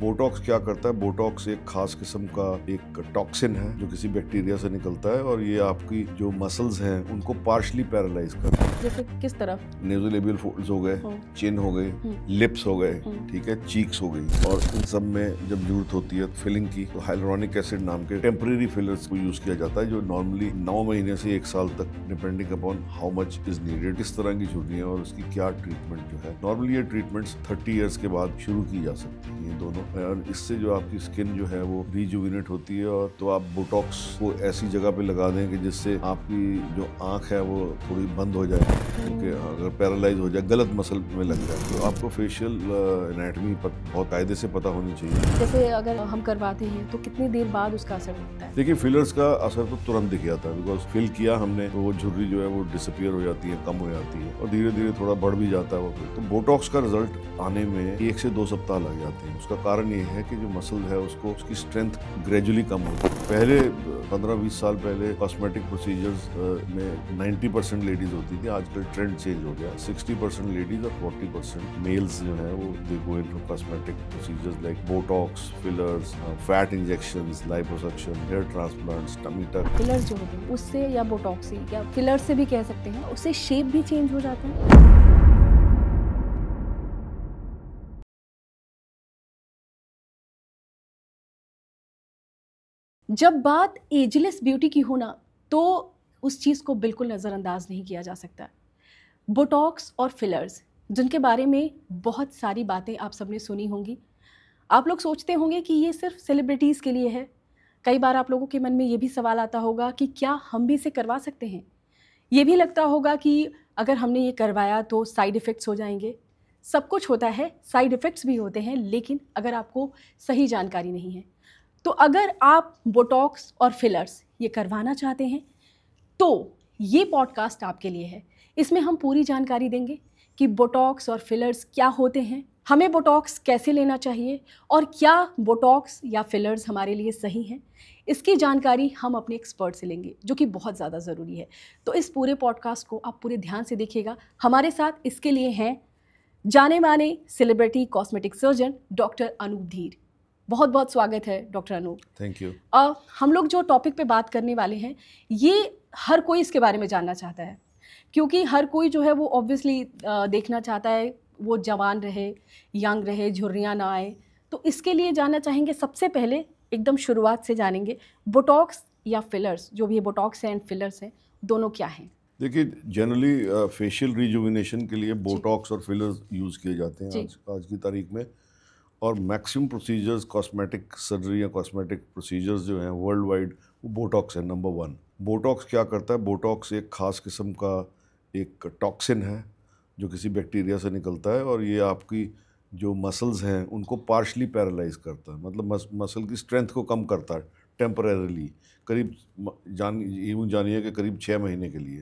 Botox क्या करता है? बोटॉक्स एक खास किस्म का एक टॉक्सिन है जो किसी बैक्टीरिया से निकलता है और ये आपकी जो मसल्स हैं उनको पार्शली पैरालाइज करता है। जैसे किस तरफ? नेज़ोलेबियल फोल्ड्स हो गए, चिन हो गई, लिप्स हो गए, ठीक है, चीक्स हो गई। और इन सब में जब जरूरत होती है फिलिंग की तो हाइलुरोनिक एसिड नाम के टेम्परेरी फिलर्स को यूज किया जाता है जो नॉर्मली 9 महीने से 1 साल तक depending upon how much is needed किस तरह की झुर्रियां और उसकी क्या ट्रीटमेंट जो है। नॉर्मली ये ट्रीटमेंट्स 30 ईयर्स के बाद शुरू की जा सकती है ये दोनों, और इससे जो आपकी स्किन जो है वो रिजुविनेट होती है। और तो आप बोटॉक्स को ऐसी जगह पे लगा दें कि जिससे आपकी जो आंख है वो थोड़ी बंद हो जाए, क्योंकि अगर पैरालाइज हो जाए, गलत मसल में लग जाए तो आपको फेशियल एनाटमी बहुत कायदे से पता होनी चाहिए। जैसे अगर हम करवाते हैं तो कितनी देर बाद उसका असर दिखता है? देखिए, फिलर्स का असर तो तुरंत दिख जाता है, बिकॉज फिल किया हमने तो वो झुर्री जो है वो डिसअपियर हो जाती है, कम हो जाती है और धीरे धीरे थोड़ा बढ़ भी जाता है वो फिर। तो बोटॉक्स का रिजल्ट आने में 1 से 2 सप्ताह लग जाते हैं। उसका कारण ये है कि जो मसल है उसको उसकी स्ट्रेंथ ग्रेजुअली कम होती है। पहले 15-20 साल पहले कॉस्मेटिक प्रोसीजर्स में 90% लेडीज होती थी, आजकल ट्रेंड चेंज हो गया। 60% लेडीज और 40% मेल्स जो है वो they go in for cosmetic procedures like Botox, fillers, fat injections, liposuction, hair transplants, tummy tuck. Fillers जो होते हैं उससे या बोटॉक्स से या फिलर्स से भी कह सकते हैं, उससे शेप भी चेंज हो जाता है। जब बात एजलेस ब्यूटी की हो ना तो उस चीज़ को बिल्कुल नज़रअंदाज नहीं किया जा सकता। बोटॉक्स और फिलर्स जिनके बारे में बहुत सारी बातें आप सबने सुनी होंगी। आप लोग सोचते होंगे कि ये सिर्फ सेलिब्रिटीज़ के लिए है। कई बार आप लोगों के मन में ये भी सवाल आता होगा कि क्या हम भी इसे करवा सकते हैं। ये भी लगता होगा कि अगर हमने ये करवाया तो साइड इफ़ेक्ट्स हो जाएंगे। सब कुछ होता है, साइड इफ़ेक्ट्स भी होते हैं, लेकिन अगर आपको सही जानकारी नहीं है तो अगर आप बोटॉक्स और फिलर्स ये करवाना चाहते हैं तो ये पॉडकास्ट आपके लिए है। इसमें हम पूरी जानकारी देंगे कि बोटॉक्स और फिलर्स क्या होते हैं, हमें बोटॉक्स कैसे लेना चाहिए और क्या बोटॉक्स या फिलर्स हमारे लिए सही हैं। इसकी जानकारी हम अपने एक्सपर्ट से लेंगे जो कि बहुत ज़्यादा ज़रूरी है। तो इस पूरे पॉडकास्ट को आप पूरे ध्यान से देखिएगा। हमारे साथ इसके लिए हैं जाने माने celebrity cosmetic surgeon doctor Anoop Dhir. बहुत बहुत स्वागत है डॉक्टर अनूप। Thank you. हम लोग जो टॉपिक पे बात करने वाले हैं ये हर कोई इसके बारे में जानना चाहता है, क्योंकि हर कोई जो है वो ऑब्वियसली देखना चाहता है वो जवान रहे, यंग रहे, झुर्रियाँ ना आए। तो इसके लिए जानना चाहेंगे, सबसे पहले एकदम शुरुआत से जानेंगे, बोटॉक्स या फिलर्स, जो भी बोटॉक्स हैं एंड फिलर्स हैं, दोनों क्या हैं? देखिए, जनरली फेशियल रिजुविनेशन के लिए बोटॉक्स और फिलर्स यूज़ किए जाते हैं आज की तारीख में। और मैक्सिमम प्रोसीजर्स, कॉस्मेटिक सर्जरी या कॉस्मेटिक प्रोसीजर्स जो हैं वर्ल्ड वाइड, वो बोटॉक्स है नंबर 1। बोटॉक्स क्या करता है? बोटॉक्स एक ख़ास किस्म का एक टॉक्सिन है जो किसी बैक्टीरिया से निकलता है और ये आपकी जो मसल्स हैं उनको पार्शली पैरालाइज करता है, मतलब मसल की स्ट्रेंथ को कम करता है टेम्परेरीली। करीब यूँ जानिए कि करीब 6 महीने के लिए।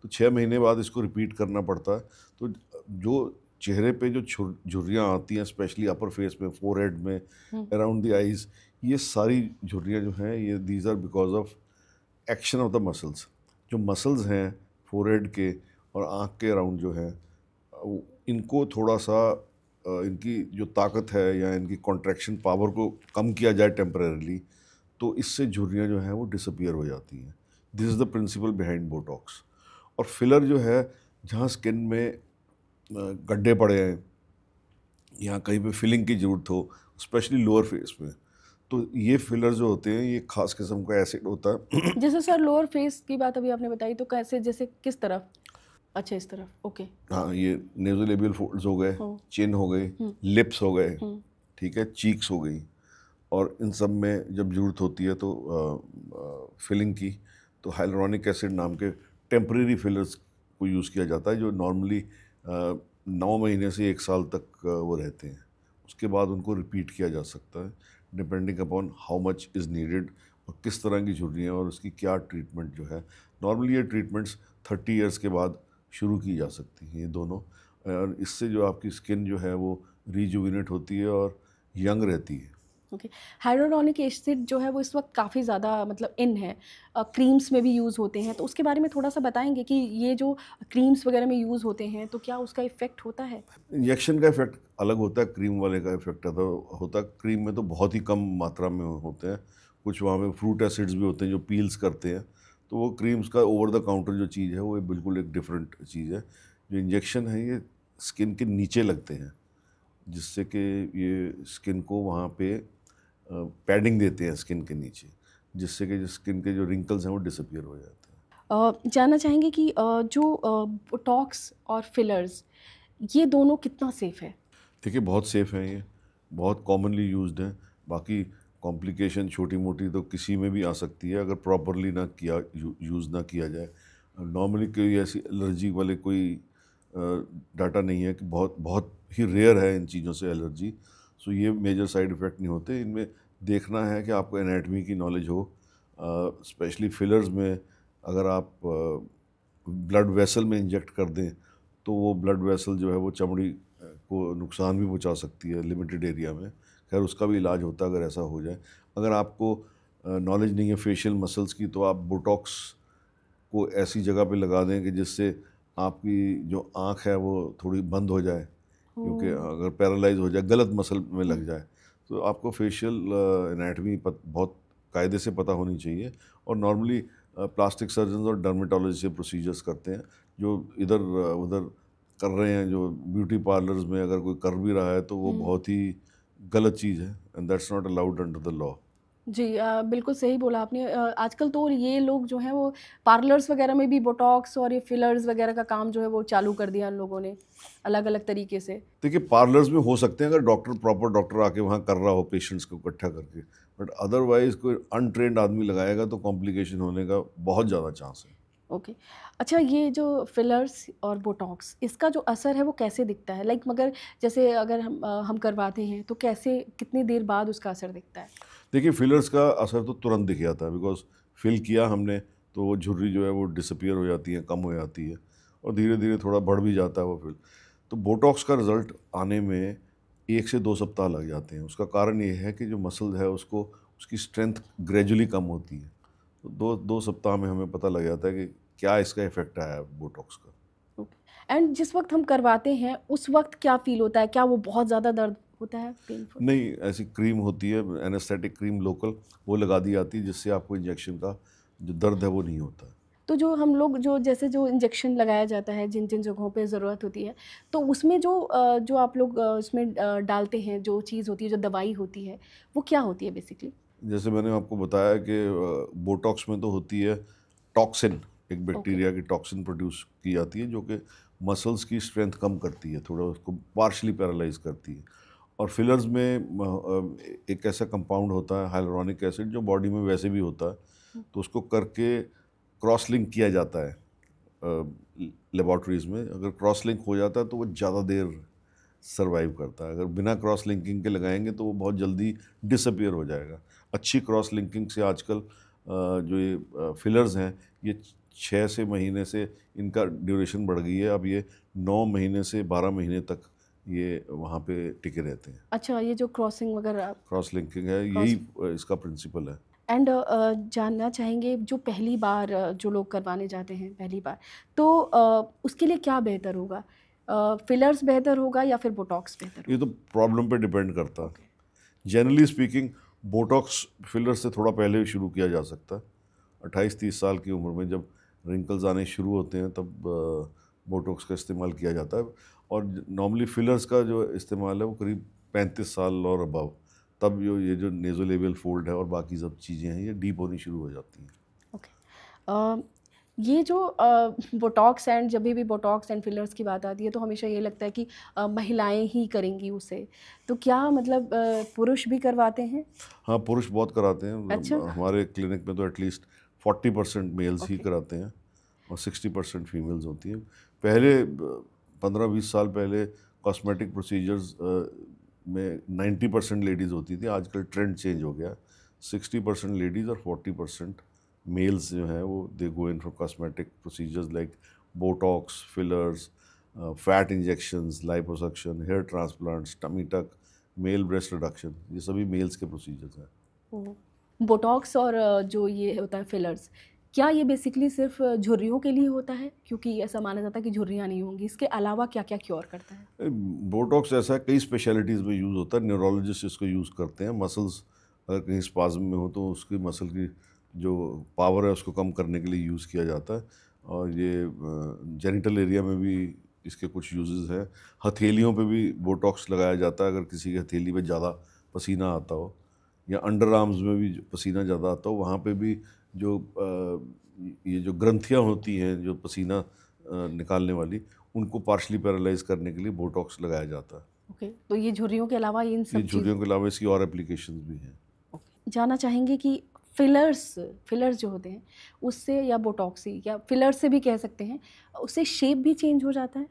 तो 6 महीने बाद इसको रिपीट करना पड़ता है। तो जो चेहरे पे जो झुर्रियाँ आती हैं, स्पेशली अपर फेस में, फोरहेड में, अराउंड द आइज़, ये सारी झुर्रियाँ जो हैं ये these are because of action of the muscles. जो मसल्स हैं फोरहेड के और आँख के अराउंड जो हैं, इनको थोड़ा सा इनकी जो ताकत है या इनकी कॉन्ट्रैक्शन पावर को कम किया जाए टेम्परेरीली, तो इससे झुर्रियाँ जो हैं वो डिसअपियर हो जाती हैं। This is the principle behind Botox. और फिलर जो है, जहाँ स्किन में गड्ढे पड़े हैं या कहीं पे फिलिंग की ज़रूरत हो, स्पेशली लोअर फेस में, तो ये फिलर जो होते हैं ये खास किस्म का एसिड होता है। जैसे सर लोअर फेस की बात अभी आपने बताई, तो कैसे, जैसे किस तरफ? अच्छा, इस तरफ, ओके। हाँ, ये नेज़ोलेबियल फोल्ड्स हो गए, चिन हो गई, लिप्स हो गए, ठीक है, चीक्स हो गई। और इन सब में जब ज़रूरत होती है तो फिलिंग की तो हाइलुरोनिक एसिड नाम के टेम्परेरी फिलर्स को यूज़ किया जाता है जो नॉर्मली 9 महीने से 1 साल तक वो रहते हैं। उसके बाद उनको रिपीट किया जा सकता है depending upon how much is needed और किस तरह की झुर्रियाँ और उसकी क्या ट्रीटमेंट जो है। नॉर्मली ये ट्रीटमेंट्स 30 ईयर्स के बाद शुरू की जा सकती हैं ये दोनों, और इससे जो आपकी स्किन जो है वो रिजुविनेट होती है और यंग रहती है। ओके। हाइलुरोनिक एसिड जो है वो इस वक्त काफ़ी ज़्यादा मतलब इन है, क्रीम्स में भी यूज़ होते हैं, तो उसके बारे में थोड़ा सा बताएंगे कि ये जो क्रीम्स वगैरह में यूज़ होते हैं तो क्या उसका इफ़ेक्ट होता है? इंजेक्शन का इफेक्ट अलग होता है, क्रीम वाले का इफेक्ट होता है। क्रीम में तो बहुत ही कम मात्रा में होते हैं, कुछ वहाँ पे फ्रूट एसिड्स भी होते हैं जो पील्स करते हैं। तो वो क्रीम्स का ओवर द काउंटर जो चीज़ है वो बिल्कुल एक डिफरेंट चीज़ है। जो इंजेक्शन है ये स्किन के नीचे लगते हैं, जिससे कि ये स्किन को वहाँ पे पैडिंग देते हैं स्किन के नीचे, जिससे कि जो स्किन के जो रिंकल्स हैं वो डिसअपियर हो जाते हैं। जानना चाहेंगे कि जो बोटॉक्स और फिलर्स ये दोनों कितना सेफ़ है? देखिए बहुत सेफ़ हैं ये, बहुत कॉमनली यूज्ड हैं। बाकी कॉम्प्लिकेशन छोटी मोटी तो किसी में भी आ सकती है अगर प्रॉपरली ना किया यूज़ ना किया जाए। नॉर्मली कोई ऐसी एलर्जी वाले कोई डाटा नहीं है कि बहुत बहुत ही रेयर है इन चीज़ों से एलर्जी। सो ये मेजर साइड इफ़ेक्ट नहीं होते इनमें। देखना है कि आपको एनाटमी की नॉलेज हो, स्पेशली फिलर्स में अगर आप ब्लड वेसल में इंजेक्ट कर दें तो वो ब्लड वेसल जो है वो चमड़ी को नुकसान भी पहुंचा सकती है लिमिटेड एरिया में। खैर उसका भी इलाज होता है अगर ऐसा हो जाए। अगर आपको नॉलेज नहीं है फेशियल मसल्स की तो आप बोटॉक्स को ऐसी जगह पे लगा दें कि जिससे आपकी जो आँख है वो थोड़ी बंद हो जाए, क्योंकि ओह! अगर पैरालाइज हो जाए, गलत मसल में लग जाए, तो आपको फेशियल एनाटमी बहुत कायदे से पता होनी चाहिए। और नॉर्मली प्लास्टिक सर्जन और डर्मेटोलॉजी से प्रोसीजर्स करते हैं। जो इधर उधर कर रहे हैं, जो ब्यूटी पार्लर्स में अगर कोई कर भी रहा है तो वो बहुत ही गलत चीज़ है, and that's not allowed under the law. जी, बिल्कुल सही बोला आपने। आजकल तो ये लोग जो हैं वो पार्लर्स वगैरह में भी बोटॉक्स और ये फिलर्स वगैरह का काम जो है वो चालू कर दिया इन लोगों ने, अलग-अलग तरीके से। देखिए पार्लर्स में हो सकते हैं अगर डॉक्टर प्रॉपर डॉक्टर आके वहाँ कर रहा हो पेशेंट्स को इकट्ठा करके, बट अदरवाइज कोई अनट्रेंड आदमी लगाएगा तो कॉम्प्लिकेशन होने का बहुत ज़्यादा चांस है। ओके। अच्छा, ये जो फिलर्स और बोटॉक्स इसका जो असर है वो कैसे दिखता है? लाइक मगर जैसे अगर हम करवाते हैं तो कैसे कितनी देर बाद उसका असर दिखता है? देखिए फिलर्स का असर तो तुरंत दिख जाता है, बिकॉज फिल किया हमने तो वो झुर्री जो है वो डिसअपियर हो जाती है, कम हो जाती है, और धीरे धीरे थोड़ा बढ़ भी जाता है वो फिल। तो बोटॉक्स का रिज़ल्ट आने में 1 से 2 सप्ताह लग जाते हैं। उसका कारण ये है कि जो मसल है उसको उसकी स्ट्रेंथ ग्रेजुअली कम होती है। तो 2 2 सप्ताह में हमें पता लग जाता है कि क्या इसका इफ़ेक्ट आया है बोटॉक्स का। ओके। एंड जिस वक़्त हम करवाते हैं उस वक़्त क्या फ़ील होता है? क्या वो बहुत ज़्यादा दर्द होता है, पेनफुल? नहीं, ऐसी क्रीम होती है एनेस्थेटिक क्रीम लोकल, वो लगा दी जाती है जिससे आपको इंजेक्शन का जो दर्द है वो नहीं होता है। तो जो हम लोग जो जैसे जो इंजेक्शन लगाया जाता है जिन-जिन जगहों पे ज़रूरत होती है, तो उसमें जो आप लोग उसमें डालते हैं, जो चीज़ होती है, जो दवाई होती है, वो क्या होती है बेसिकली? जैसे मैंने आपको बताया कि बोटॉक्स में तो होती है टॉक्सिन, एक ओके। बैक्टीरिया की टॉक्सिन प्रोड्यूस की जाती है जो कि मसल्स की स्ट्रेंथ कम करती है, थोड़ा उसको पार्शली पैरालाइज करती है। और फिलर्स में एक ऐसा कंपाउंड होता है हाइलुरोनिक एसिड जो बॉडी में वैसे भी होता है, तो उसको करके क्रॉस लिंक किया जाता है लेबॉर्ट्रीज़ में। अगर क्रॉस लिंक हो जाता है तो वो ज़्यादा देर सर्वाइव करता है। अगर बिना क्रॉस लिंकिंग के लगाएंगे तो वो बहुत जल्दी डिसअपियर हो जाएगा। अच्छी क्रॉस लिंकिंग से आजकल जो ये फिलर्स हैं ये 6 से महीने से इनका ड्यूरेशन बढ़ गई है। अब ये 9 महीने से 12 महीने तक ये वहाँ पे टिके रहते हैं। अच्छा, ये जो क्रॉसिंग वगैरह क्रॉस लिंकिंग है, यही क्रॉस इसका प्रिंसिपल है। एंड जानना चाहेंगे जो पहली बार जो लोग करवाने जाते हैं पहली बार, तो उसके लिए क्या बेहतर होगा? फिलर्स बेहतर होगा या फिर बोटॉक्स बेहतर ये होगा? तो प्रॉब्लम पे डिपेंड करता है। Okay. Generally speaking Botox filler से थोड़ा पहले भी शुरू किया जा सकता है। 28-30 साल की उम्र में जब रिंकल्स आने शुरू होते हैं तब बोटॉक्स का इस्तेमाल किया जाता है। और नॉर्मली फिलर्स का जो इस्तेमाल है वो करीब 35 साल और अबव, तब जो ये जो नेज़ोलेबियल फोल्ड है और बाकी सब चीज़ें हैं ये डीप होनी शुरू हो जाती हैं। ओके। ये जो बोटॉक्स एंड जब भी बोटॉक्स एंड फिलर्स की बात आती है तो हमेशा ये लगता है कि महिलाएं ही करेंगी उसे, तो क्या मतलब पुरुष भी करवाते हैं? हाँ, पुरुष बहुत कराते हैं। अच्छा। हमारे क्लिनिक में तो एटलीस्ट 40% मेल्स ही ओके। कराते हैं और 60% फीमेल्स होती हैं। पहले 15-20 साल पहले कॉस्मेटिक प्रोसीजर्स में 90% लेडीज़ होती थी। आजकल ट्रेंड चेंज हो गया। 60% लेडीज़ और 40% मेल्स जो हैं वो they go in for cosmetic procedures like Botox, fillers, fat injections, liposuction, hair transplants, tummy tuck, male breast reduction, ये सभी मेल्स के प्रोसीजर्स हैं। बोटॉक्स और जो ये होता है फिलर्स, क्या ये बेसिकली सिर्फ झुर्रियों के लिए होता है? क्योंकि ऐसा माना जाता है कि झुर्रियाँ नहीं होंगी, इसके अलावा क्या क्या क्योर करता है? बोटॉक्स ऐसा है, कई स्पेशलिटीज़ में यूज़ होता है, न्यूरोलॉजिस्ट इसको यूज़ करते हैं। मसल्स अगर कहीं स्पाज्म में हो तो उसकी मसल की जो पावर है उसको कम करने के लिए यूज़ किया जाता है। और ये जेनिटल एरिया में भी इसके कुछ यूजेस हैं। हथेलियों पे भी बोटॉक्स लगाया जाता है अगर किसी की हथेली पे ज़्यादा पसीना आता हो, या अंडर आर्म्स में भी पसीना ज़्यादा आता हो, वहाँ पे भी जो ये जो ग्रंथियाँ होती हैं जो पसीना निकालने वाली, उनको पार्शली पैरालाइज करने के लिए बोटॉक्स लगाया जाता है। ओके, तो ये झुर्रियों के अलावा इन ये सब झुर्रियों के अलावा इसकी और एप्लीकेशंस भी हैं। ओके, जानना चाहेंगे कि फिलर्स जो होते हैं उससे, या बोटॉक्सी या फिलर से भी कह सकते हैं, उससे शेप भी चेंज हो जाता है?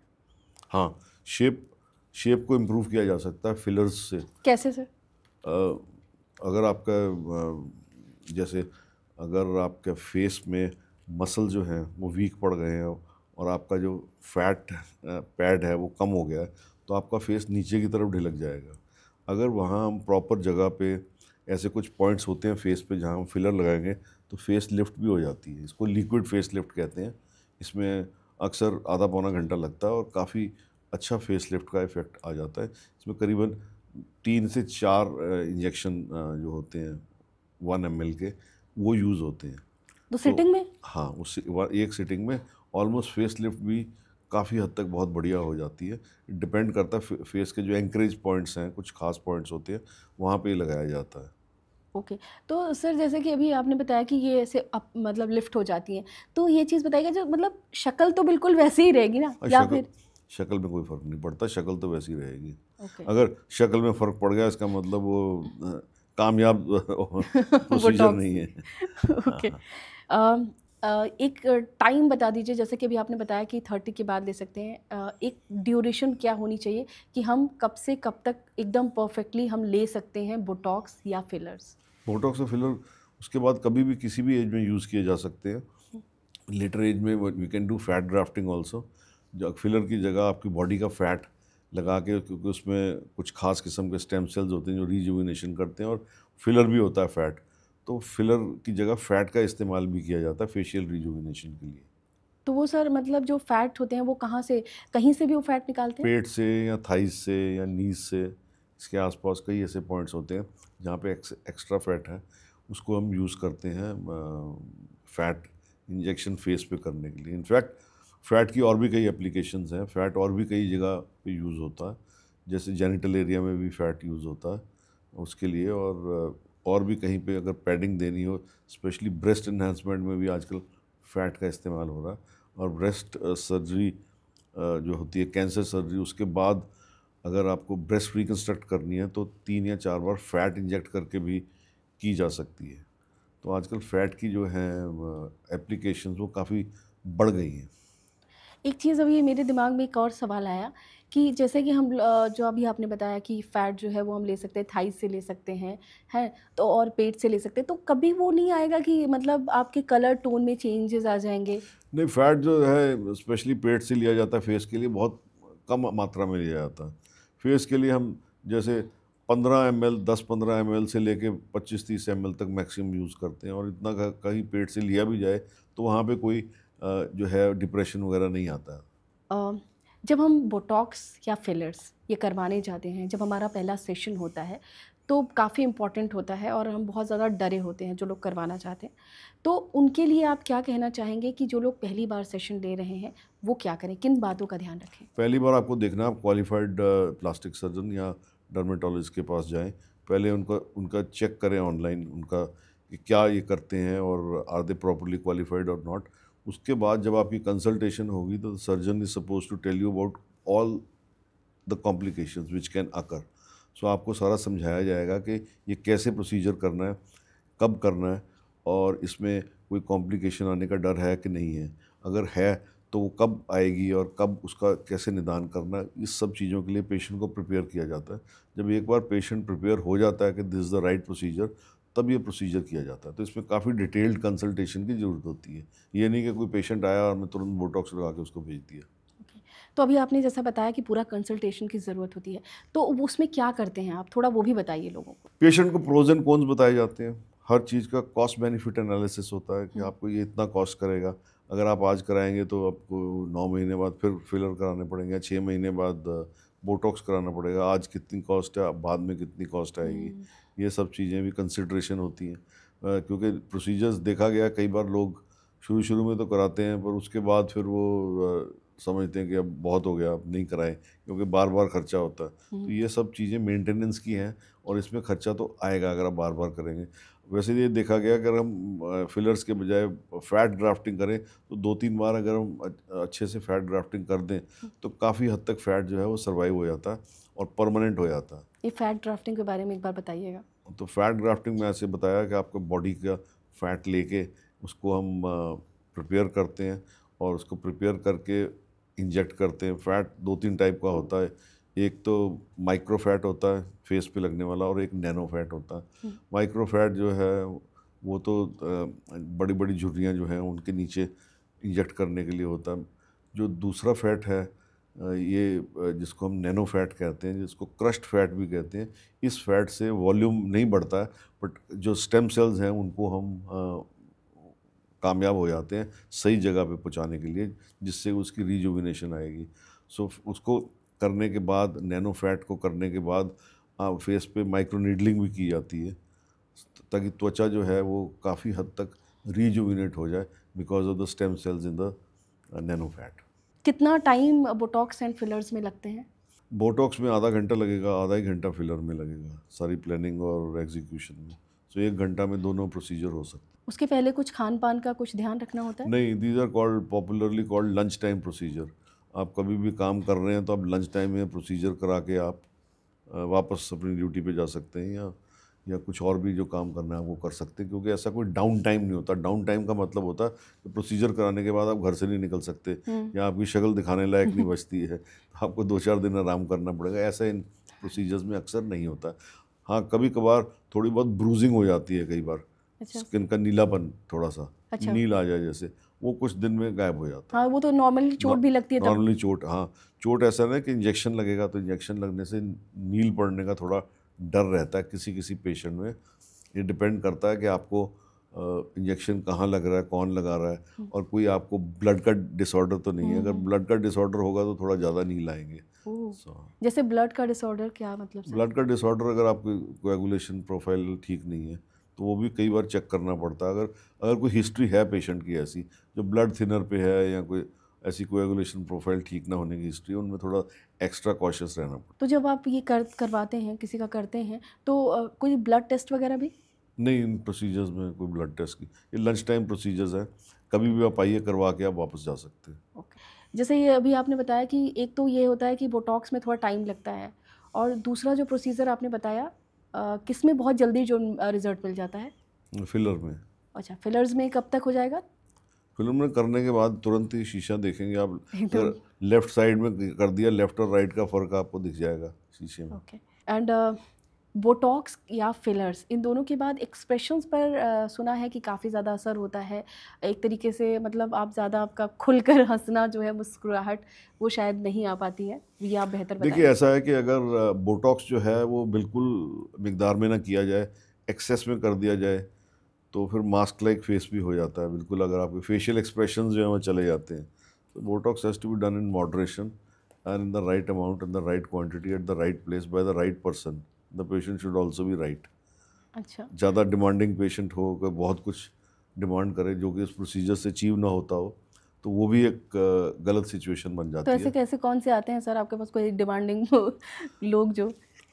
हाँ, शेप को इम्प्रूव किया जा सकता है फिलर्स से। कैसे सर? अगर आपका जैसे अगर आपके फेस में मसल जो हैं वो वीक पड़ गए हैं और आपका जो फैट पैड है वो कम हो गया है, तो आपका फेस नीचे की तरफ ढिलक जाएगा। अगर वहाँ हम प्रॉपर जगह पे ऐसे कुछ पॉइंट्स होते हैं फेस पे जहाँ हम फिलर लगाएंगे तो फेस लिफ्ट भी हो जाती है। इसको लिक्विड फेस लिफ्ट कहते हैं। इसमें अक्सर आधा पौना घंटा लगता है और काफ़ी अच्छा फेस लिफ्ट का इफ़ेक्ट आ जाता है। इसमें करीबन 3 से 4 इंजेक्शन जो होते हैं 1 ml के, वो यूज़ होते हैं। तो सिटिंग में? हाँ, उस एक सिटिंग में ऑलमोस्ट फेस लिफ्ट भी काफ़ी हद तक बहुत बढ़िया हो जाती है। डिपेंड करता है फेस के जो एंकरेज पॉइंट्स हैं, कुछ खास पॉइंट्स होते हैं, वहाँ पे लगाया जाता है। ओके, तो सर जैसे कि अभी आपने बताया कि ये ऐसे अप मतलब लिफ्ट हो जाती हैं, तो ये चीज़ बताइएगा, जो मतलब शक्ल तो बिल्कुल वैसे ही रहेगी ना, या फिर? शक्ल में कोई फ़र्क नहीं पड़ता, शक्ल तो वैसी रहेगी। ओके। अगर शक्ल में फ़र्क पड़ गया इसका मतलब वो कामयाब प्रोसीजर बोटॉक्स। नहीं है। हाँ, ओके। हाँ। एक टाइम बता दीजिए, जैसे कि अभी आपने बताया कि 30 के बाद ले सकते हैं। एक ड्यूरेशन क्या होनी चाहिए कि हम कब से कब तक एकदम परफेक्टली हम ले सकते हैं बोटॉक्स या फिलर्स? बोटॉक्स और फिलर उसके बाद कभी भी किसी भी एज में यूज़ किए जा सकते हैं। लेटर एज में we can do fat grafting also. जो फिलर की जगह आपकी बॉडी का फैट लगा के, क्योंकि उसमें कुछ खास किस्म के स्टेम सेल्स होते हैं जो रिजुविनेशन करते हैं, और फिलर भी होता है फैट, तो फिलर की जगह फैट का इस्तेमाल भी किया जाता है फेशियल रिजुविनेशन के लिए। तो वो सर मतलब जो फैट होते हैं वो कहाँ से, कहीं से भी वो फैट निकालते हैं? पेट से या थाइस से या नीज से, इसके आसपास कई ऐसे पॉइंट्स होते हैं जहाँ पे एक्स्ट्रा फैट है, उसको हम यूज़ करते हैं फैट इंजेक्शन फेस पे करने के लिए। इनफैक्ट फ़ैट की और भी कई एप्लीकेशंस हैं, फ़ैट और भी कई जगह पे यूज़ होता है, जैसे जेनिटल एरिया में भी फ़ैट यूज़ होता है उसके लिए, और भी कहीं पे अगर पैडिंग देनी हो, स्पेशली ब्रेस्ट एनहांसमेंट में भी आजकल फ़ैट का इस्तेमाल हो रहा है। और ब्रेस्ट सर्जरी जो होती है, कैंसर सर्जरी, उसके बाद अगर आपको ब्रेस्ट रिकन्स्ट्रक्ट करनी है तो 3 या 4 बार फैट इंजेक्ट करके भी की जा सकती है। तो आजकल फ़ैट की जो है एप्लीकेशंस वो काफ़ी बढ़ गई हैं। एक चीज़ अभी मेरे दिमाग में एक और सवाल आया कि जैसे कि हम जो अभी आपने बताया कि फ़ैट जो है वो हम ले सकते हैं, थाइस से ले सकते हैं, तो और पेट से ले सकते हैं, तो कभी वो नहीं आएगा कि मतलब आपके कलर टोन में चेंजेस आ जाएंगे? नहीं, फ़ैट जो है स्पेशली पेट से लिया जाता है फेस के लिए, बहुत कम मात्रा में लिया जाता है। फेस के लिए हम जैसे 15 ml, 10-15 ml से लेके 25-30 ml तक मैक्सिमम यूज़ करते हैं, और इतना कहीं पेट से लिया भी जाए तो वहाँ पे कोई जो है डिप्रेशन वगैरह नहीं आता है। अ, जब हम बोटॉक्स या फिलर्स ये करवाने जाते हैं, जब हमारा पहला सेशन होता है, तो काफ़ी इम्पॉर्टेंट होता है और हम बहुत ज़्यादा डरे होते हैं जो लोग करवाना चाहते हैं। तो उनके लिए आप क्या कहना चाहेंगे कि जो लोग पहली बार सेशन ले रहे हैं वो क्या करें, किन बातों का ध्यान रखें? पहली बार आपको देखना है, आप क्वालिफाइड प्लास्टिक सर्जन या डर्मेटोलॉजिस्ट के पास जाएं। पहले उनका उनका चेक करें ऑनलाइन उनका कि क्या ये करते हैं और आर दे प्रॉपरली क्वालिफाइड और नॉट। उसके बाद जब आपकी कंसल्टेशन होगी तो surgeon is suppose to tell you about all the complications which can occur. So आपको सारा समझाया जाएगा कि ये कैसे प्रोसीजर करना है, कब करना है, और इसमें कोई कॉम्प्लिकेशन आने का डर है कि नहीं है। अगर है तो वो कब आएगी और कब उसका कैसे निदान करना है, इस सब चीज़ों के लिए पेशेंट को प्रिपेयर किया जाता है। जब एक बार पेशेंट प्रिपेयर हो जाता है कि this is the right procedure, तब ये प्रोसीजर किया जाता है। तो इसमें काफ़ी डिटेल्ड कंसल्टेशन की ज़रूरत होती है। ये नहीं कि कोई पेशेंट आया और मैं तुरंत बोटॉक्स लगा के उसको भेज दिया। तो अभी आपने जैसा बताया कि पूरा कंसल्टेशन की ज़रूरत होती है, तो उसमें क्या करते हैं आप, थोड़ा वो भी बताइए लोगों को। पेशेंट को प्रोज एंड कॉन्स बताए जाते हैं, हर चीज़ का कॉस्ट बेनिफिट एनालिसिस होता है कि आपको ये इतना कॉस्ट करेगा, अगर आप आज कराएंगे तो आपको 9 महीने बाद फिर फिलर कराने पड़ेंगे, 6 महीने बाद बोटॉक्स कराना पड़ेगा, आज कितनी कॉस्ट है, बाद में कितनी कॉस्ट आएगी। ये सब चीज़ें भी कंसिड्रेशन होती हैं, क्योंकि प्रोसीजर्स देखा गया कई बार लोग शुरू शुरू में तो कराते हैं, पर उसके बाद फिर वो समझते हैं कि अब बहुत हो गया, अब नहीं कराएं, क्योंकि बार बार खर्चा होता है। तो ये सब चीज़ें मेंटेनेंस की हैं और इसमें खर्चा तो आएगा अगर आप बार बार करेंगे। वैसे ये देखा गया अगर हम फिलर्स के बजाय फैट ग्राफ्टिंग करें तो 2-3 बार अगर हम अच्छे से फैट ग्राफ्टिंग कर दें तो काफ़ी हद तक फैट जो है वो सर्वाइव हो जाता है और परमानेंट हो जाता है। ये फैट ड्राफ्टिंग के बारे में एक बार बताइएगा। तो फैट ग्राफ्टिंग में ऐसे बताया कि आपका बॉडी का फैट लेके उसको हम प्रिपेयर करते हैं और उसको प्रिपेयर करके इंजेक्ट करते हैं। फैट 2-3 टाइप का होता है, एक तो माइक्रो फैट होता है फेस पे लगने वाला और एक नैनो फैट होता है। माइक्रो फैट जो है वो तो बड़ी बड़ी झुर्रियाँ जो हैं उनके नीचे इंजेक्ट करने के लिए होता है। जो दूसरा फैट है ये जिसको हम नैनो फैट कहते हैं, जिसको क्रश्ड फैट भी कहते हैं, इस फैट से वॉल्यूम नहीं बढ़ता है, बट जो स्टेम सेल्स हैं उनको हम कामयाब हो जाते हैं सही जगह पे पहुंचाने के लिए, जिससे उसकी रिजुविनेशन आएगी। सो उसको करने के बाद, नैनो फैट को करने के बाद फेस पे माइक्रो नीडलिंग भी की जाती है ताकि त्वचा जो है वो काफ़ी हद तक रिजुविनेट हो जाए because of the stem cells in the nano fat. कितना टाइम बोटॉक्स एंड फिलर्स में लगते हैं? बोटॉक्स में आधा घंटा लगेगा, आधा ही घंटा फिलर में लगेगा, सारी प्लानिंग और एग्जीक्यूशन में। सो 1 घंटा में दोनों प्रोसीजर हो सकते हैं। उसके पहले कुछ खान पान का कुछ ध्यान रखना होता है? नहीं, these are called popularly called lunch time procedure. आप कभी भी काम कर रहे हैं तो आप लंच टाइम में प्रोसीजर करा के आप वापस अपनी ड्यूटी पे जा सकते हैं, या कुछ और भी जो काम करना है वो कर सकते हैं, क्योंकि ऐसा कोई डाउन टाइम नहीं होता। डाउन टाइम का मतलब होता है कि प्रोसीजर कराने के बाद आप घर से नहीं निकल सकते या आपकी शक्ल दिखाने लायक नहीं बचती है, तो आपको 2-4 दिन आराम करना पड़ेगा। ऐसा इन प्रोसीजर्स में अक्सर नहीं होता। हाँ, कभी कभार थोड़ी बहुत ब्रूजिंग हो जाती है, कई बार अच्छा। स्किन का नीलापन, थोड़ा सा अच्छा। नील आ जाए जैसे, वो कुछ दिन में गायब हो जाता है। हाँ, वो तो नॉर्मली चोट भी लगती है तब। नॉर्मली चोट, हाँ, चोट ऐसा ना कि इंजेक्शन लगेगा तो इंजेक्शन लगने से नील पड़ने का थोड़ा डर रहता है किसी किसी पेशेंट में। ये डिपेंड करता है कि आपको इंजेक्शन कहाँ लग रहा है, कौन लगा रहा है, और कोई आपको ब्लड का डिसऑर्डर तो नहीं है। अगर ब्लड का डिसऑर्डर होगा तो थोड़ा ज़्यादा नील आएंगे। जैसे ब्लड का डिसऑर्डर क्या मतलब सर? ब्लड का डिसऑर्डर अगर आपकी कोएगुलेशन प्रोफाइल ठीक नहीं है तो वो भी कई बार चेक करना पड़ता है। अगर कोई हिस्ट्री है पेशेंट की ऐसी जो ब्लड थिनर पे है, या कोई ऐसी कोएगुलेशन प्रोफाइल ठीक ना होने की हिस्ट्री, उनमें थोड़ा एक्स्ट्रा कॉशियस रहना पड़ता है। तो जब आप ये करवाते हैं, किसी का करते हैं, तो कोई ब्लड टेस्ट वगैरह भी? नहीं, इन प्रोसीजर्स में कोई ब्लड टेस्ट की, ये लंच टाइम प्रोसीजर्स हैं, कभी भी आप आइए, करवा के आप वापस जा सकते हैं। ओके। जैसे ये अभी आपने बताया कि एक तो ये होता है कि बोटॉक्स में थोड़ा टाइम लगता है, और दूसरा जो प्रोसीजर आपने बताया किस में बहुत जल्दी जो रिजल्ट मिल जाता है? फिलर में। अच्छा, फिलर्स में कब तक हो जाएगा? फिल्म में करने के बाद तुरंत ही शीशा देखेंगे आप, एकदम। अगर लेफ्ट साइड में कर दिया, लेफ्ट और राइट का फ़र्क आपको दिख जाएगा शीशे में। ओके। एंड बोटॉक्स या फिलर्स, इन दोनों के बाद एक्सप्रेशंस पर सुना है कि काफ़ी ज़्यादा असर होता है एक तरीके से, मतलब आप ज़्यादा, आपका खुलकर हंसना जो है, मुस्कुराहट, वो शायद नहीं आ पाती है। ये आप बेहतर बताइए। देखिए, ऐसा है कि अगर बोटॉक्स जो है वो बिल्कुल मिकदार में ना किया जाए, एक्सेस में कर दिया जाए, तो फिर मास्क लाइक फेस भी हो जाता है बिल्कुल। अगर आपके फेशियल एक्सप्रेशंस जो हैं वो चले जाते हैं, तो Botox has to be done in moderation and in the right amount, in the right quantity, at the right place, by the right person. The patient should also be right. अच्छा। ज़्यादा demanding patient हो, कि बहुत कुछ demand करे जो कि इस प्रोसीजर से अचीव ना होता हो, तो वो भी एक गलत सिचुएशन बन तो जाती ऐसे है। कैसे कौन से आते हैं सर आपके पास, कोई डिमांडिंग लोग जो?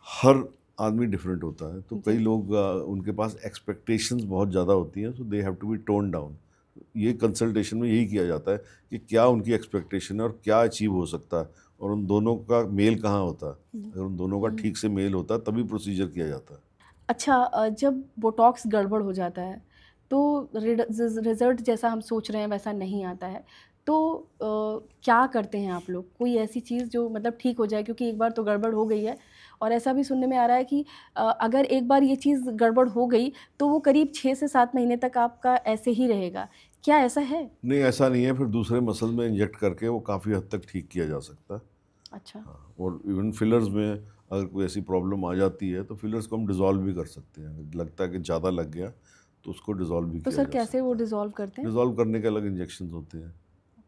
हर आदमी डिफरेंट होता है, तो कई लोग उनके पास एक्सपेक्टेशंस बहुत ज़्यादा होती हैं, so they have to be tone down. ये कंसल्टेशन में यही किया जाता है कि क्या उनकी एक्सपेक्टेशन है और क्या अचीव हो सकता है, और उन दोनों का मेल कहाँ होता है। अगर उन दोनों का ठीक से मेल होता है तभी प्रोसीजर किया जाता है। अच्छा, जब बोटॉक्स गड़बड़ हो जाता है तो रिजल्ट जैसा हम सोच रहे हैं वैसा नहीं आता है, तो क्या करते हैं आप लोग? कोई ऐसी चीज़ जो मतलब ठीक हो जाए, क्योंकि एक बार तो गड़बड़ हो गई है, और ऐसा भी सुनने में आ रहा है कि अगर एक बार ये चीज़ गड़बड़ हो गई तो वो करीब 6 से 7 महीने तक आपका ऐसे ही रहेगा। क्या ऐसा है? नहीं, ऐसा नहीं है, फिर दूसरे मसल में इंजेक्ट करके वो काफ़ी हद तक ठीक किया जा सकता है। अच्छा। हाँ, और इवन फिलर्स में अगर कोई ऐसी प्रॉब्लम आ जाती है तो फिलर्स को हम डिज़ोल्व भी कर सकते हैं। अगर लगता है कि ज़्यादा लग गया तो उसको डिज़ोल्व भी तो किया सर जा कैसे वो सकता है। डिसॉल्व करते हैं? डिज़ोल्व करने के अलग इंजेक्शन होते हैं,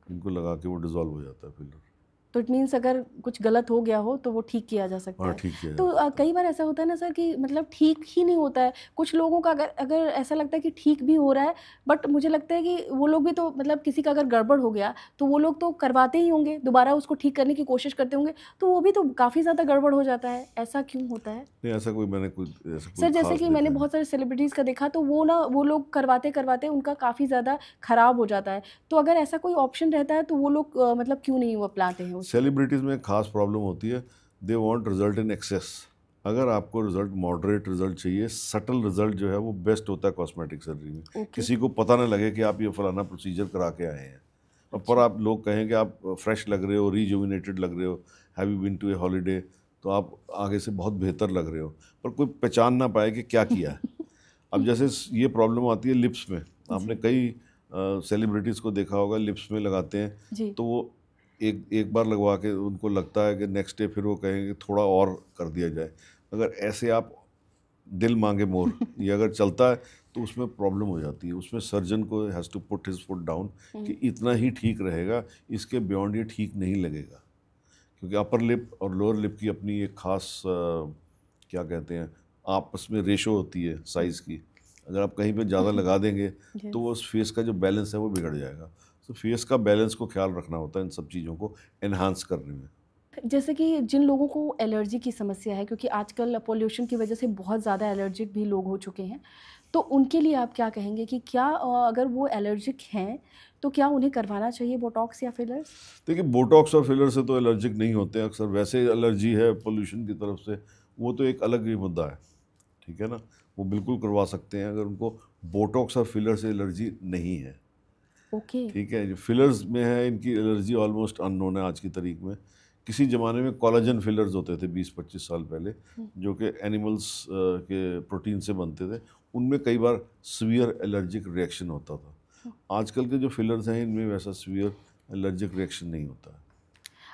इनको लगा के वो डिज़ोल्व हो जाता है फिलर। तो इट मीन्स अगर कुछ गलत हो गया हो तो वो ठीक किया जा सकता हाँ, है। ठीक किया जा तो सकता है। कई बार ऐसा होता है ना सर कि मतलब ठीक ही नहीं होता है। कुछ लोगों का अगर अगर ऐसा लगता है कि ठीक भी हो रहा है, बट मुझे लगता है कि वो लोग भी तो मतलब किसी का अगर गड़बड़ हो गया तो वो लोग तो करवाते ही होंगे, दोबारा उसको ठीक करने की कोशिश करते होंगे, तो वो भी तो काफ़ी ज़्यादा गड़बड़ हो जाता है। ऐसा क्यों होता है? नहीं, ऐसा कोई सर जैसे खास कि मैंने देखा नहीं। बहुत सारे सेलिब्रिटीज़ का देखा तो वो ना वो लोग करवाते-करवाते उनका काफ़ी ज़्यादा ख़राब हो जाता है। तो अगर ऐसा कोई ऑप्शन रहता है तो वो लोग मतलब क्यों नहीं वो अपनाते हैं उसे? सेलिब्रिटीज़ में एक खास प्रॉब्लम होती है, they want result in excess. अगर आपको रिजल्ट मॉडरेट रिजल्ट चाहिए, सटल रिजल्ट जो है वो बेस्ट होता है कॉस्मेटिक सर्जरी में। ओके। किसी को पता ना लगे कि आप ये फलाना प्रोसीजर करा के आए हैं, और पर अच्छा। आप लोग कहें कि आप फ्रेश लग रहे हो, रिजुविनेटेड लग रहे हो, have you been to a holiday, तो आप आगे से बहुत बेहतर लग रहे हो, पर कोई पहचान ना पाए कि क्या किया है। अब जैसे ये प्रॉब्लम आती है लिप्स में, आपने जी, कई सेलिब्रिटीज़ को देखा होगा लिप्स में लगाते हैं, जी। तो वो एक एक बार लगवा के उनको लगता है कि नेक्स्ट डे फिर वो कहेंगे थोड़ा और कर दिया जाए। अगर ऐसे आप दिल मांगे मोर ये अगर चलता है तो उसमें प्रॉब्लम हो जाती है। उसमें सर्जन को has to put his foot down हुँ, कि इतना ही ठीक रहेगा, इसके बियॉन्ड ये ठीक नहीं लगेगा। क्योंकि अपर लिप और लोअर लिप की अपनी एक ख़ास क्या कहते हैं, आपस में रेशो होती है साइज़ की। अगर आप कहीं पे ज़्यादा लगा देंगे तो यस। वो उस फेस का जो बैलेंस है वो बिगड़ जाएगा। तो फेस का बैलेंस को ख्याल रखना होता है इन सब चीज़ों को एनहांस करने में। जैसे कि जिन लोगों को एलर्जी की समस्या है क्योंकि आजकल पॉल्यूशन की वजह से बहुत ज़्यादा एलर्जिक भी लोग हो चुके हैं, तो उनके लिए आप क्या कहेंगे कि क्या अगर वो एलर्जिक हैं, तो क्या उन्हें करवाना चाहिए बोटॉक्स या फिलर्स? देखिए, बोटॉक्स और फिलर से तो एलर्जिक नहीं होते हैं अक्सर। वैसे एलर्जी है पोल्यूशन की तरफ से, वो तो एक अलग ही मुद्दा है, ठीक है ना? वो बिल्कुल करवा सकते हैं अगर उनको बोटॉक्स और फिलर से एलर्जी नहीं है, ओके। ठीक है? जो फिलर्स में है इनकी एलर्जी ऑलमोस्ट अननोन है आज की तारीख में। किसी ज़माने में कोलाजन फिलर्स होते थे 20-25 साल पहले, हुँ, जो कि एनिमल्स के प्रोटीन से बनते थे। उनमें कई बार सीवियर एलर्जिक रिएक्शन होता था। हुँ। आजकल के जो फिलर्स हैं इनमें वैसा सीवियर एलर्जिक रिएक्शन नहीं होता है।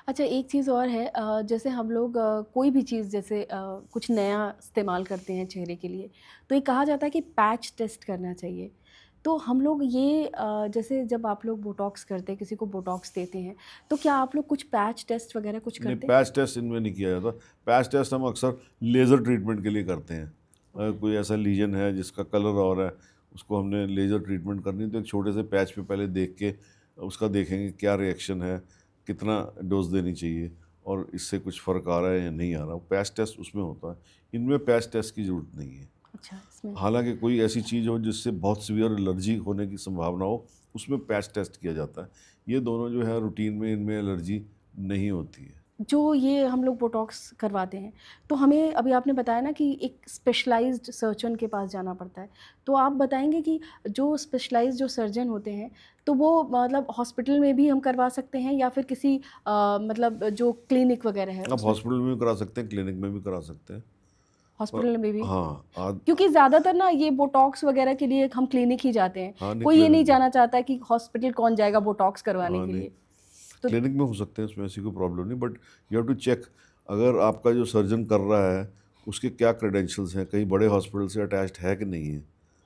अच्छा एक चीज़ और है जैसे हम लोग कोई भी चीज़ जैसे कुछ नया इस्तेमाल करते हैं चेहरे के लिए, तो ये कहा जाता है कि पैच टेस्ट करना चाहिए। तो हम लोग ये जैसे जब आप लोग बोटॉक्स करते हैं, किसी को बोटॉक्स देते हैं, तो क्या आप लोग कुछ पैच टेस्ट वगैरह कुछ नहीं, करते हैं? पैच टेस्ट इनमें नहीं किया जाता। पैच टेस्ट हम अक्सर लेज़र ट्रीटमेंट के लिए करते हैं। अगर ओके। कोई ऐसा लीजन है जिसका कलर और है, उसको हमने लेज़र ट्रीटमेंट करनी है, तो एक छोटे से पैच पे पहले देख के उसका देखेंगे क्या रिएक्शन है, कितना डोज़ देनी चाहिए और इससे कुछ फ़र्क आ रहा है या नहीं आ रहा। पैच टेस्ट उसमें होता है। इनमें पैच टेस्ट की ज़रूरत नहीं है। अच्छा, इसमें हालाँकि कोई ऐसी चीज़ हो जिससे बहुत सीवियर एलर्जी होने की संभावना हो, उसमें पैच टेस्ट किया जाता है। ये दोनों जो है रूटीन में इनमें एलर्जी नहीं होती है। जो ये हम लोग बोटॉक्स करवाते हैं, तो हमें अभी आपने बताया ना कि एक स्पेशलाइज़्ड सर्जन के पास जाना पड़ता है। तो आप बताएँगे कि जो स्पेशलाइज़्ड जो सर्जन होते हैं, तो वो मतलब हॉस्पिटल में भी हम करवा सकते हैं या फिर किसी मतलब जो क्लिनिक वगैरह है आप उसमें? हॉस्पिटल में भी करा सकते हैं, क्लिनिक में भी करा सकते हैं। पर हॉस्पिटल में भी? हाँ, क्योंकि ज़्यादातर ना ये बोटॉक्स वगैरह के लिए हम क्लिनिक ही जाते हैं। हाँ, नहीं कोई ये क्लिनिक नहीं में। जाना चाहता है कि हॉस्पिटल कौन जाएगा बोटॉक्स करवाने हाँ, के नहीं, लिए। तो क्लिनिक में हो सकते हैं, उसमें ऐसी कोई प्रॉब्लम नहीं, but you have to check अगर आपका जो सर्जन कर रहा है, उसके क्या क्रेडेंशियल्स हैं, कहीं बड़े हॉस्पिटल से अटैच्ड है कि नहीं है।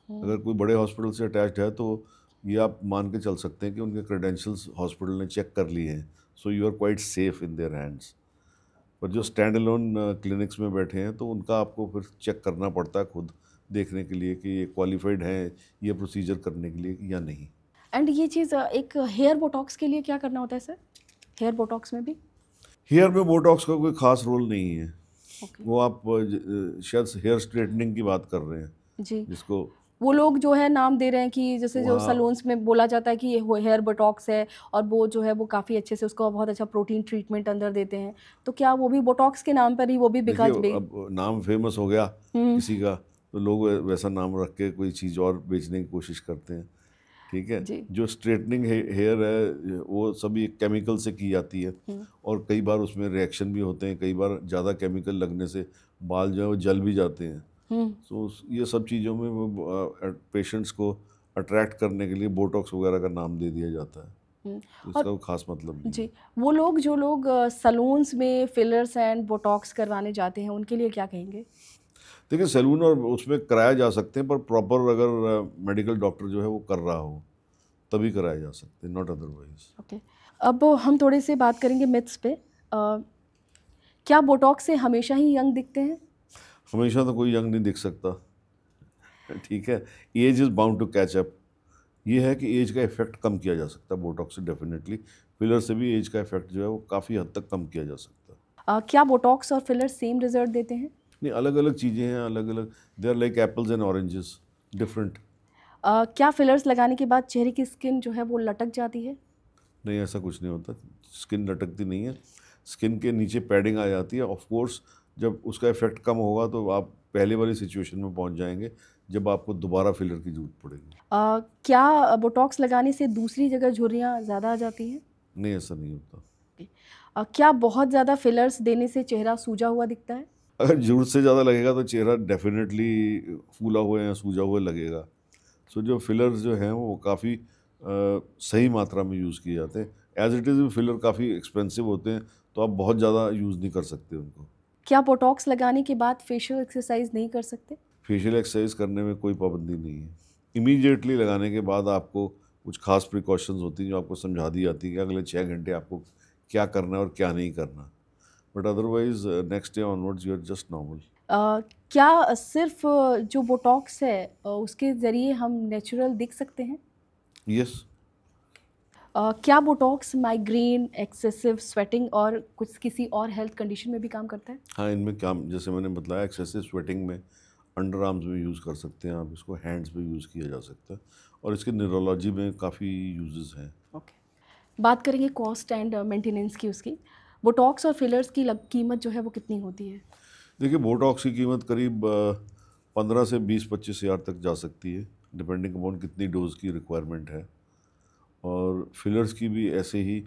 हुँ, अगर कोई बड़े हॉस्पिटल से अटैच्ड है, तो ये आप मान के चल सकते हैं कि उनके क्रेडेंशियल्स हॉस्पिटल ने चेक कर लिए हैं, so you are quite safe in their hands. पर जो ओके। स्टैंड अलोन क्लिनिक्स में बैठे हैं, तो उनका आपको फिर चेक करना पड़ता है खुद, देखने के लिए कि ये क्वालिफाइड हैं ये प्रोसीजर करने के लिए या नहीं। एंड ये चीज़ एक हेयर बोटॉक्स के लिए क्या करना होता है सर? हेयर बोटॉक्स में भी? हेयर में बोटॉक्स का कोई खास रोल नहीं है। ओके। वो आप शायद हेयर स्ट्रेटनिंग की बात कर रहे हैं, जी। जिसको वो लोग जो है नाम दे रहे हैं कि जैसे जो वहाँ सैलून्स में बोला जाता है कि ये वो हेयर बोटॉक्स है और वो जो है वो काफ़ी अच्छे से उसको बहुत अच्छा प्रोटीन ट्रीटमेंट अंदर देते हैं। तो क्या वो भी बोटॉक्स के नाम पर ही वो भी देखिए, बिका बे अब नाम फेमस हो गया हुँ, किसी का, तो लोग वैसा नाम रख के कोई चीज़ और बेचने की कोशिश करते हैं, ठीक है? जी। जो स्ट्रेटनिंग हेयर है वो सभी केमिकल से की जाती है, हुँ, और कई बार उसमें रिएक्शन भी होते हैं, कई बार ज़्यादा केमिकल लगने से बाल जो है वो जल भी जाते हैं। हुँ, सो ये सब चीज़ों में वो पेशेंट्स को अट्रैक्ट करने के लिए बोटॉक्स वगैरह का नाम दे दिया जाता है। तो इसका और कोई खास मतलब नहीं है। जी, वो लोग जो लोग सैलून्स में फिलर्स एंड बोटॉक्स करवाने जाते हैं उनके लिए क्या कहेंगे? देखिए सैलून और उसमें कराया जा सकते हैं, पर प्रॉपर अगर मेडिकल डॉक्टर जो है वो कर रहा हो तभी कराए जा सकते हैं, नॉट अदरवाइज। ओके, अब हम थोड़े से बात करेंगे मिथ्स पे। क्या बोटॉक्स से हमेशा ही यंग दिखते हैं? हमेशा तो कोई यंग नहीं दिख सकता, ठीक है। Age is bound to catch up. ये है कि एज का इफेक्ट कम किया जा सकता है बोटॉक्स से, डेफिनेटली। फिलर से भी एज का इफेक्ट जो है वो काफ़ी हद तक कम किया जा सकता है। क्या बोटॉक्स और फिलर सेम रिजल्ट देते हैं? नहीं, अलग अलग चीज़ें हैं, अलग अलग। They are like apples and oranges, different. क्या फिलर्स लगाने के बाद चेहरे की स्किन जो है वो लटक जाती है? नहीं, ऐसा कुछ नहीं होता, स्किन लटकती नहीं है। स्किन के नीचे पैडिंग आ जाती है। ऑफ कोर्स जब उसका इफेक्ट कम होगा तो आप पहले वाली सिचुएशन में पहुंच जाएंगे जब आपको दोबारा फिलर की जरूरत पड़ेगी। क्या बोटॉक्स लगाने से दूसरी जगह झुर्रियाँ ज़्यादा आ जाती हैं? नहीं, ऐसा नहीं होता। क्या बहुत ज़्यादा फिलर्स देने से चेहरा सूजा हुआ दिखता है? अगर ज़रूरत से ज़्यादा लगेगा तो चेहरा डेफिनेटली फूला हुआ या सूजा हुआ लगेगा। सो जो फिलर्स जो हैं वो काफ़ी सही मात्रा में यूज़ किए जाते हैं। एज इट इज़ फिलर काफ़ी एक्सपेंसिव होते हैं, तो आप बहुत ज़्यादा यूज़ नहीं कर सकते उनको। क्या बोटॉक्स लगाने के बाद फेशियल एक्सरसाइज नहीं कर सकते? फेशियल एक्सरसाइज करने में कोई पाबंदी नहीं है। इमीडिएटली लगाने के बाद आपको कुछ खास प्रिकॉशंस होती हैं जो आपको समझा दी जाती है कि अगले 6 घंटे आपको क्या करना है और क्या नहीं करना। But otherwise next day onwards you are just normal. क्या सिर्फ जो बोटॉक्स है उसके ज़रिए हम नेचुरल दिख सकते हैं? यस। क्या बोटॉक्स माइग्रेन, एक्सेसिव स्वेटिंग और कुछ किसी और हेल्थ कंडीशन में भी काम करता है? हाँ, इनमें क्या, जैसे मैंने बताया, एक्सेसिव स्वेटिंग में अंडर आर्म्स में यूज़ कर सकते हैं आप इसको, हैंड्स पे यूज़ किया जा सकता है, और इसके न्यूरोलॉजी में काफ़ी यूजेस हैं। ओके, बात करेंगे कॉस्ट एंड मेंटेनेंस की उसकी। बोटॉक्स और फिलर्स की कीमत जो है वो कितनी होती है? देखिए, बोटॉक्स की कीमत करीब 15 से 20-25 हज़ार तक जा सकती है, डिपेंडिंग अपॉन कितनी डोज की रिक्वायरमेंट है। और फिलर्स की भी ऐसे ही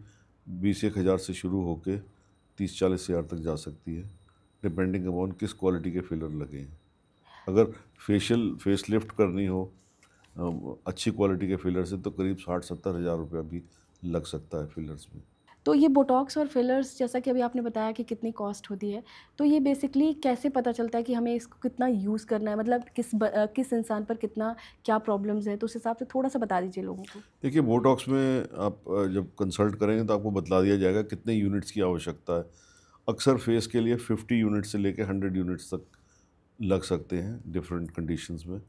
20-1 हज़ार से शुरू होकर 30-40 हज़ार तक जा सकती है, डिपेंडिंग अपॉन किस क्वालिटी के फिलर लगे हैं। अगर फेस लिफ्ट करनी हो अच्छी क्वालिटी के फिलर से, तो करीब 60-70 हज़ार रुपया भी लग सकता है फिलर्स में। तो ये बोटॉक्स और फिलर्स जैसा कि अभी आपने बताया कि कितनी कॉस्ट होती है, तो ये बेसिकली कैसे पता चलता है कि हमें इसको कितना यूज़ करना है? मतलब किस इंसान पर कितना क्या प्रॉब्लम्स है, तो उस हिसाब से थोड़ा सा बता दीजिए लोगों को। देखिए, बोटॉक्स में आप जब कंसल्ट करेंगे तो आपको बतला दिया जाएगा कितने यूनिट्स की आवश्यकता है। अक्सर फेस के लिए 50 यूनिट से लेकर 100 यूनिट्स तक लग सकते हैं डिफरेंट कंडीशंस में।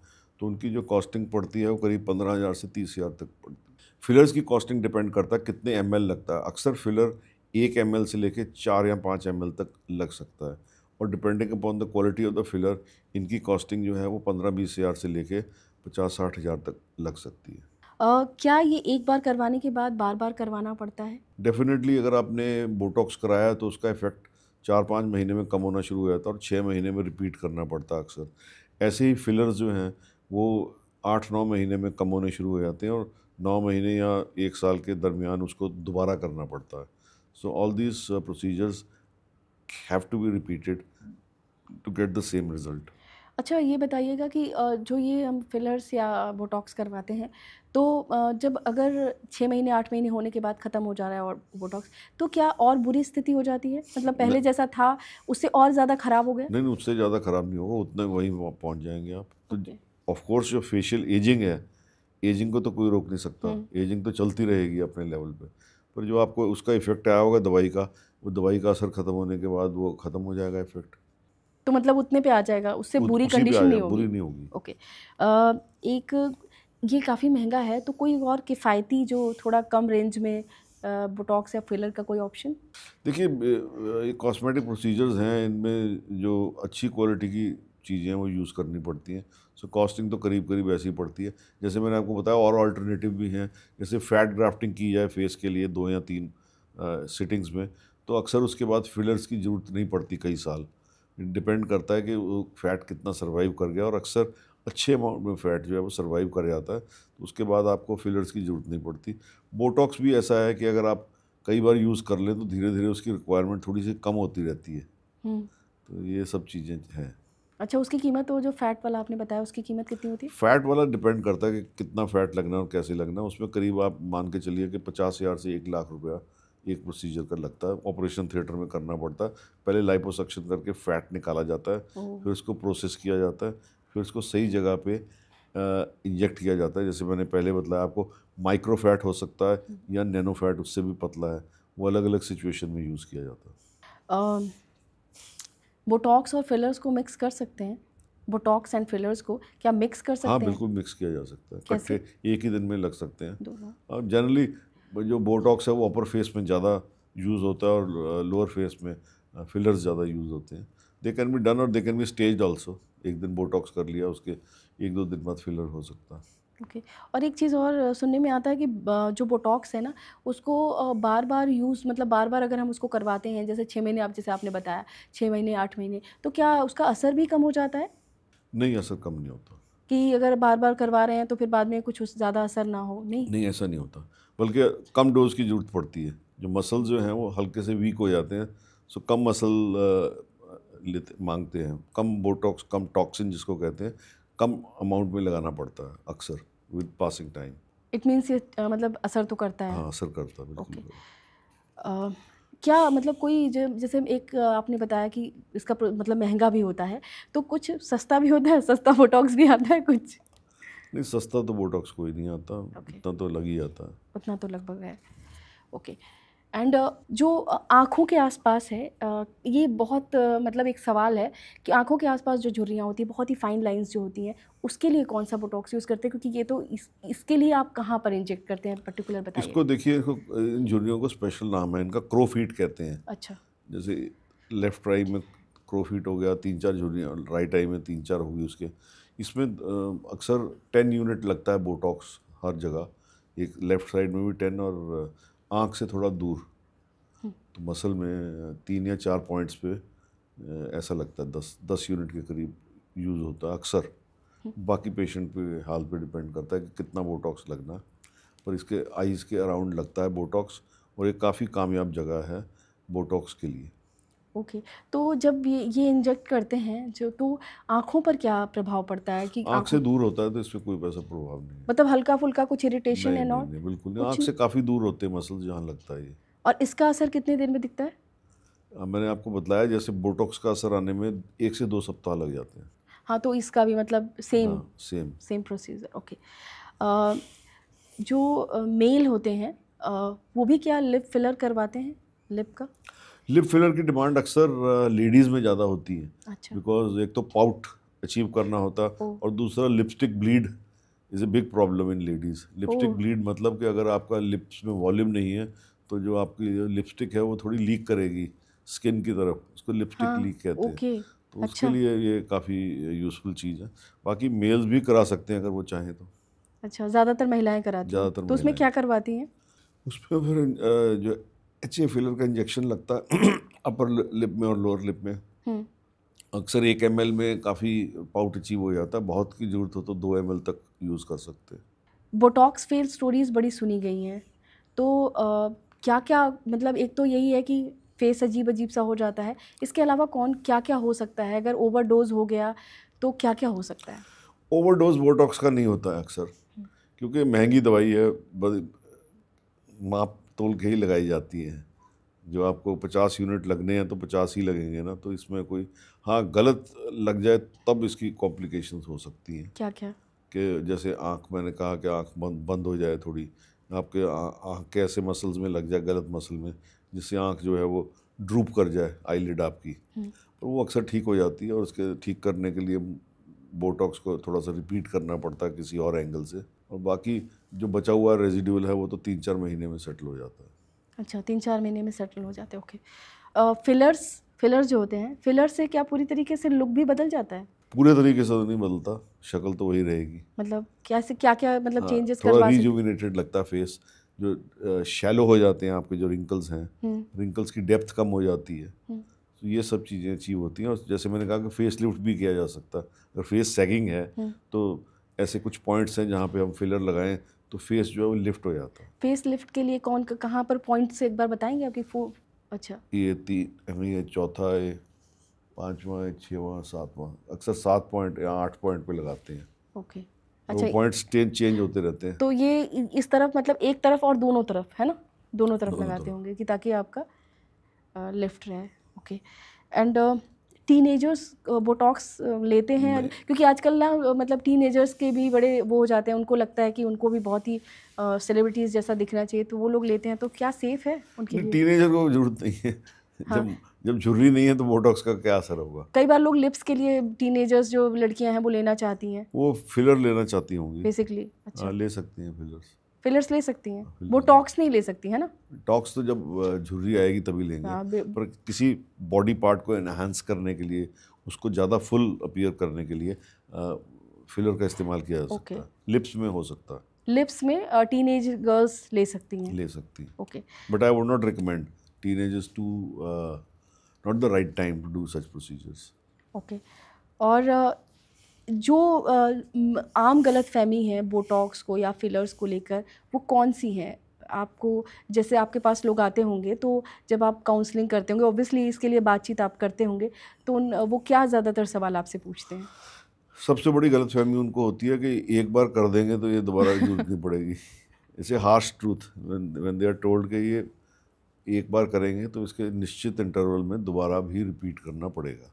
तो उनकी जो कॉस्टिंग पड़ती है वो करीब 15,000 से 30,000 तक पड़ती है। फिलर्स की कॉस्टिंग डिपेंड करता है कितने ml लगता है। अक्सर फिलर 1 ml से लेके 4 या 5 ml तक लग सकता है, और depending upon the quality of the filler इनकी कॉस्टिंग जो है वो 15-20 हज़ार से लेके 50-60 हज़ार तक लग सकती है। क्या ये एक बार करवाने के बाद बार-बार करवाना पड़ता है? डेफिनेटली अगर आपने बोटॉक्स कराया तो उसका इफेक्ट 4-5 महीने में कम होना शुरू हो जाता है और 6 महीने में रिपीट करना पड़ता है अक्सर। ऐसे ही फिलर्स जो हैं वो 8-9 महीने में कम होने शुरू हो जाते हैं, और 9 महीने या 1 साल के दरमियान उसको दोबारा करना पड़ता है। So all these procedures have to be repeated to get the same result. अच्छा, ये बताइएगा कि जो ये हम फिलर्स या बोटॉक्स करवाते हैं, तो जब अगर 6 महीने 8 महीने होने के बाद ख़त्म हो जा रहा है और बोटॉक्स, तो क्या और बुरी स्थिति हो जाती है? मतलब पहले जैसा था उससे और ज़्यादा ख़राब हो गया? नहीं, नहीं, उससे ज़्यादा ख़राब नहीं होगा, उतने वहीं पहुँच जाएंगे आप। तो ओके। ऑफ कोर्स जो फेशियल एजिंग है, एजिंग को तो कोई रोक नहीं सकता, एजिंग तो चलती रहेगी अपने लेवल पे। पर जो आपको उसका इफ़ेक्ट आया होगा दवाई का, वो दवाई का असर ख़त्म होने के बाद वो ख़त्म हो जाएगा इफ़ेक्ट। तो मतलब उतने पे आ जाएगा, उससे बुरी उसी पे आ कंडीशन नहीं जाए, होगी? बुरी नहीं होगी। ओके। एक ये काफ़ी महंगा है, तो कोई और किफ़ायती जो थोड़ा कम रेंज में बोटॉक्स या फिलर का कोई ऑप्शन? देखिए, ये कॉस्मेटिक प्रोसीजर्स हैं, इनमें जो अच्छी क्वालिटी की चीज़ें हैं वो यूज़ करनी पड़ती हैं। सो कॉस्टिंग तो करीब करीब ऐसी ही पड़ती है। जैसे मैंने आपको बताया, और अल्टरनेटिव भी हैं। जैसे फैट ग्राफ्टिंग की जाए फेस के लिए 2 या 3 सिटिंग्स में, तो अक्सर उसके बाद फिलर्स की ज़रूरत नहीं पड़ती कई साल। डिपेंड करता है कि वो फैट कितना सर्वाइव कर गया, और अक्सर अच्छे अमाउंट में फैट जो है वो सर्वाइव कर जाता है, तो उसके बाद आपको फिलर्स की ज़रूरत नहीं पड़ती। बोटॉक्स भी ऐसा है कि अगर आप कई बार यूज़ कर लें तो धीरे धीरे उसकी रिक्वायरमेंट थोड़ी सी कम होती रहती है। हुँ। तो ये सब चीज़ें हैं। अच्छा, उसकी कीमत, वो जो फैट वाला आपने बताया, उसकी कीमत कितनी होती है? फैट वाला डिपेंड करता है कि कितना फैट लगना है और कैसे लगना है। उसमें करीब आप मान के चलिए कि 50,000 से 1 लाख रुपया एक प्रोसीजर का लगता है। ऑपरेशन थिएटर में करना पड़ता है। पहले लाइपोसक्शन करके फ़ैट निकाला जाता है, फिर उसको प्रोसेस किया जाता है, फिर उसको सही जगह पे इंजेक्ट किया जाता है। जैसे मैंने पहले बताया आपको, माइक्रो फैट हो सकता है या नैनो फैट, उससे भी पतला है। वो अलग अलग सिचुएशन में यूज़ किया जाता है। बोटॉक्स और फिलर्स को मिक्स कर सकते हैं? बोटॉक्स एंड फिलर्स को क्या मिक्स कर हाँ, सकते हैं? बिल्कुल मिक्स किया जा सकता है। कैसे? इकट्ठे एक ही दिन में लग सकते हैं। दोनों? और जनरली जो बोटॉक्स है वो अपर फेस में ज़्यादा यूज़ होता है और लोअर फेस में फिलर्स ज़्यादा यूज़ होते हैं। दे कैन बी डन और they can be staged also. एक दिन बोटॉक्स कर लिया, उसके 1-2 दिन बाद फिलर हो सकता है। ओके। और एक चीज़ और सुनने में आता है कि जो बोटॉक्स है ना, उसको बार बार यूज़, मतलब बार बार अगर हम उसको करवाते हैं, जैसे 6 महीने, आप जैसे आपने बताया 6 महीने 8 महीने, तो क्या उसका असर भी कम हो जाता है? नहीं, असर कम नहीं होता। कि अगर बार बार करवा रहे हैं तो फिर बाद में कुछ उस ज़्यादा असर ना हो? नहीं? नहीं, ऐसा नहीं होता, बल्कि कम डोज की ज़रूरत पड़ती है। जो मसल जो हैं वो हल्के से वीक हो जाते हैं, सो कम मसल लेते मांगते हैं। कम बोटॉक्स, कम टॉक्सिन जिसको कहते हैं, कम अमाउंट में लगाना पड़ता है अक्सर with passing time. It means ये मतलब असर तो करता है। हाँ, असर करता है, बिल्कुल। ओके। क्या मतलब कोई जो, जैसे एक आपने बताया कि इसका मतलब महंगा भी होता है, तो कुछ सस्ता भी होता है? सस्ता बोटॉक्स भी आता है कुछ? नहीं, सस्ता तो बोटॉक्स कोई नहीं आता, ओके। इतना तो लग ही जाता है। उतना तो लगभग है। ओके। एंड जो आँखों के आसपास है, ये बहुत मतलब एक सवाल है कि आँखों के आसपास जो झुर्रियाँ होती हैं, बहुत ही फाइन लाइंस जो होती हैं, उसके लिए कौन सा बोटॉक्स यूज़ करते हैं? क्योंकि ये तो इसके लिए आप कहाँ पर इंजेक्ट करते हैं, पर्टिकुलर बताइए। इसको देखिए, इन झुर्रियों को स्पेशल नाम है इनका, क्रोफीट कहते हैं। अच्छा। जैसे लेफ्ट आई में क्रोफीट हो गया, 3-4 झुर्रियाँ, राइट आई में 3-4 होगी उसके। इसमें अक्सर 10 यूनिट लगता है बोटॉक्स हर जगह, एक लेफ्ट साइड में भी 10 और आँख से थोड़ा दूर, तो मसल में 3 या 4 पॉइंट्स पे ऐसा लगता है 10 यूनिट के करीब यूज़ होता है अक्सर। बाकी पेशेंट पे हाल पे डिपेंड करता है कि कितना बोटॉक्स लगना है, पर इसके आइज़ के अराउंड लगता है बोटॉक्स, और ये काफ़ी कामयाब जगह है बोटॉक्स के लिए। ओके। तो जब ये इंजेक्ट करते हैं जो, तो आँखों पर क्या प्रभाव पड़ता है कि आँख आँखों, से दूर होता है तो इसमें कोई वैसा प्रभाव नहीं है। मतलब हल्का-फुल्का कुछ इरिटेशन नहीं, एंड नहीं, ऑल? नहीं, बिल्कुल नहीं। कुछ आँख से नहीं? काफ़ी दूर होते हैं मसल्स जहाँ लगता है ये। और इसका असर कितने देर में दिखता है? मैंने आपको बताया, जैसे बोटॉक्स का असर आने में 1 से 2 सप्ताह लग जाते हैं। हाँ, तो इसका भी मतलब सेम हाँ, सेम। Same procedure. ओके। अ, जो मेल होते हैं, वो भी क्या लिप फिलर करवाते हैं, लिप का? लिप फिलर की डिमांड अक्सर लेडीज़ में ज़्यादा होती है, अच्छा। बिकॉज़ एक तो पाउट अचीव करना होता है, ओह! और दूसरा lipstick bleed is a big problem in ladies. Lipstick oh! Bleed मतलब कि अगर आपका लिप्स में वॉल्यूम नहीं है, तो जो आपकी लिपस्टिक है वो थोड़ी लीक करेगी स्किन की तरफ, उसको लिपस्टिक हाँ, लीक कहते हैं। ओके। तो उसके अच्छा, लिए ये काफ़ी यूज़फुल चीज़ है। बाकी मेल्स भी करा सकते हैं अगर वो चाहें तो, अच्छा, ज़्यादातर महिलाएँ कराती हैं। ज़्यादातर तो उसमें महिलाएँ। क्या करवाती हैं? उसमें फिर जो एचए फिलर का इंजेक्शन लगता है अपर लिप में और लोअर लिप में। हुँ। अक्सर 1 ml में काफ़ी पाउट अचीव हो जाता है, बहुत की ज़रूरत हो तो 2 ml तक यूज़ कर सकते हैं। बोटॉक्स फेल स्टोरीज़ बड़ी सुनी गई हैं। तो क्या-क्या, मतलब एक तो यही है कि फेस अजीब-अजीब सा हो जाता है। इसके अलावा कौन क्या-क्या हो सकता है? अगर ओवरडोज़ हो गया तो क्या-क्या हो सकता है? ओवरडोज़ बोटॉक्स का नहीं होता है अक्सर, हुँ। क्योंकि महंगी दवाई है, माप तोल के ही लगाई जाती है। जो आपको 50 यूनिट लगने हैं तो 50 ही लगेंगे ना, तो इसमें कोई, हाँ, गलत लग जाए तब इसकी कॉम्प्लिकेशंस हो सकती हैं। क्या-क्या? कि जैसे आँख, मैंने कहा कि आँख बंद बंद हो जाए थोड़ी, आपके आँख के ऐसे मसल्स में लग जाए, गलत मसल में, जिससे आँख जो है वो ड्रूप कर जाए, आईलिड आपकी। हुँ। पर वो अक्सर ठीक हो जाती है, और उसके ठीक करने के लिए बोटॉक्स को थोड़ा सा रिपीट करना पड़ता है किसी और एंगल से, और बाकी जो बचा हुआ रेजिडुअल है वो तो 3-4 महीने में सेटल हो जाता है। अच्छा, 3-4 महीने में सेटल हो जाते हैं, ओके। फिलर्स जो होते हैं, फिलर से क्या पूरी तरीके से लुक भी बदल जाता है? पूरे तरीके से तो नहीं बदलता, शक्ल तो वही रहेगी। मतलब कैसे, क्या-क्या मतलब हाँ, चेंजेस थोड़ा करवा सकते? रिजुविनेटेड लगता है फेस, जो शैलो हो जाते हैं आपके जो रिंकल्स हैं, हुँ, रिंकल्स की डेप्थ कम हो जाती है। हुँ। तो ये सब चीज़ें अचीव होती हैं, और जैसे मैंने कहा कि फेस लिफ्ट भी किया जा सकता है। अगर फेस सैगिंग है हुँ। तो ऐसे कुछ पॉइंट्स हैं जहाँ पे हम फिलर लगाएं तो फेस जो है वो लिफ्ट हो जाता है। फेस लिफ्ट के लिए कहाँ पर पॉइंट्स एक बार बताएँगे आपकी अच्छा। ये चौथा है, 5वां, 6वां, 7वां, अक्सर 7 पॉइंट या 8 पॉइंट पे लगाते हैं। ओके, तो अच्छा। पॉइंट्स चेंज होते रहते हैं। तो ये इस तरफ मतलब एक तरफ और दोनों तरफ है ना, दोनों तरफ दोनों लगाते तरफ। होंगे कि ताकि आपका लिफ्ट रहे। ओके। एंड टीनेजर्स बोटॉक्स लेते हैं नहीं, क्योंकि आजकल ना मतलब टीनेजर्स के भी बड़े वो हो जाते हैं, उनको लगता है कि उनको भी बहुत ही सेलिब्रिटीज़ जैसा दिखना चाहिए, तो वो लोग लेते हैं। तो क्या सेफ़ है उनके नहीं, लिए? टीनेजर को जरूरत नहीं है। हाँ, जब जब झुर्री नहीं है तो बोटॉक्स का क्या असर होगा? कई बार लोग लिप्स के लिए टीनेजर्स जो लड़कियां हैं वो लेना चाहती हैं वो फिलर लेना चाहती होंगी। बेसिकली। हाँ, अच्छा, ले सकती हैं फिलर्स। फिलर्स ले सकती हैं, फिलर्स बोटॉक्स नहीं ले सकती है ना? टॉक्स तो जब झुर्री आएगी तभी लेंगे। हाँ, पर किसी बॉडी पार्ट को एनहांस करने के लिए, उसको ज़्यादा फुल अपीयर करने के लिए फिलर का इस्तेमाल किया जा ओके। सकता है। लिप्स में हो सकता है। लिप्स में टीनेज गर्ल्स ले सकती हैं। ले सकती हैं। Okay. But I would not recommend teenagers to, not the right time to do such procedures. Okay. और जो आम गलत फहमी है बोटॉक्स को या फिलर्स को लेकर, वो कौन सी है? आपको जैसे आपके पास लोग आते होंगे, तो जब आप काउंसलिंग करते होंगे, ऑब्वियसली इसके लिए बातचीत आप करते होंगे, तो वो क्या ज़्यादातर सवाल आपसे पूछते हैं? सबसे बड़ी गलतफहमी उनको होती है कि एक बार कर देंगे तो ये दोबारा जरूरत नहीं पड़ेगी। इसे harsh truth when they are told कि ये एक बार करेंगे तो इसके निश्चित इंटरवल में दोबारा भी रिपीट करना पड़ेगा।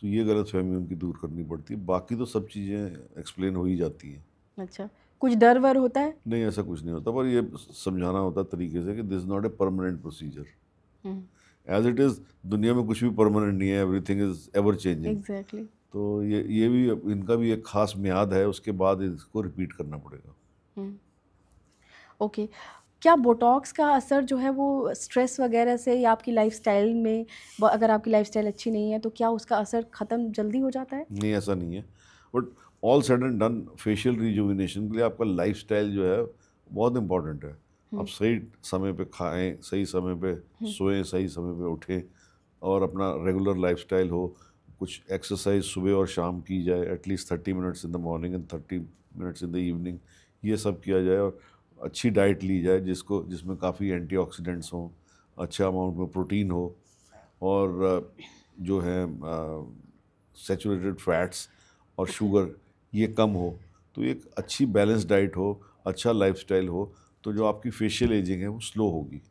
तो ये गलतफहमी उनकी दूर करनी पड़ती है। बाकी तो सब चीज़ें एक्सप्लेन हो ही जाती हैं। अच्छा, कुछ डर वर होता है? नहीं, ऐसा कुछ नहीं होता, पर ये समझाना होता है तरीके से कि this is not a permanent procedure. As it is दुनिया में कुछ भी परमानेंट नहीं है, everything is ever changing. Exactly. तो ये भी इनका भी एक खास मियाद है, उसके बाद इसको रिपीट करना पड़ेगा। ओके। क्या बोटॉक्स का असर जो है वो स्ट्रेस वगैरह से या आपकी लाइफस्टाइल में, अगर आपकी लाइफस्टाइल अच्छी नहीं है तो क्या उसका असर ख़त्म जल्दी हो जाता है? नहीं, ऐसा नहीं है। But all said and done, facial rejuvenation के लिए आपका लाइफस्टाइल जो है बहुत इंपॉर्टेंट है। आप सही समय पे खाएं, सही समय पे सोएं, सही समय पे उठें, और अपना रेगुलर लाइफस्टाइल हो। कुछ एक्सरसाइज सुबह और शाम की जाए, at least 30 minutes in the morning and 30 minutes in the evening. ये सब किया जाए, और अच्छी डाइट ली जाए जिसमें काफ़ी एंटीऑक्सीडेंट्स हों, अच्छा अमाउंट में प्रोटीन हो, और जो है सैचुरेटेड फैट्स और शुगर ये कम हो। तो एक अच्छी बैलेंस डाइट हो, अच्छा लाइफस्टाइल हो, तो जो आपकी फेशियल एजिंग है वो स्लो होगी।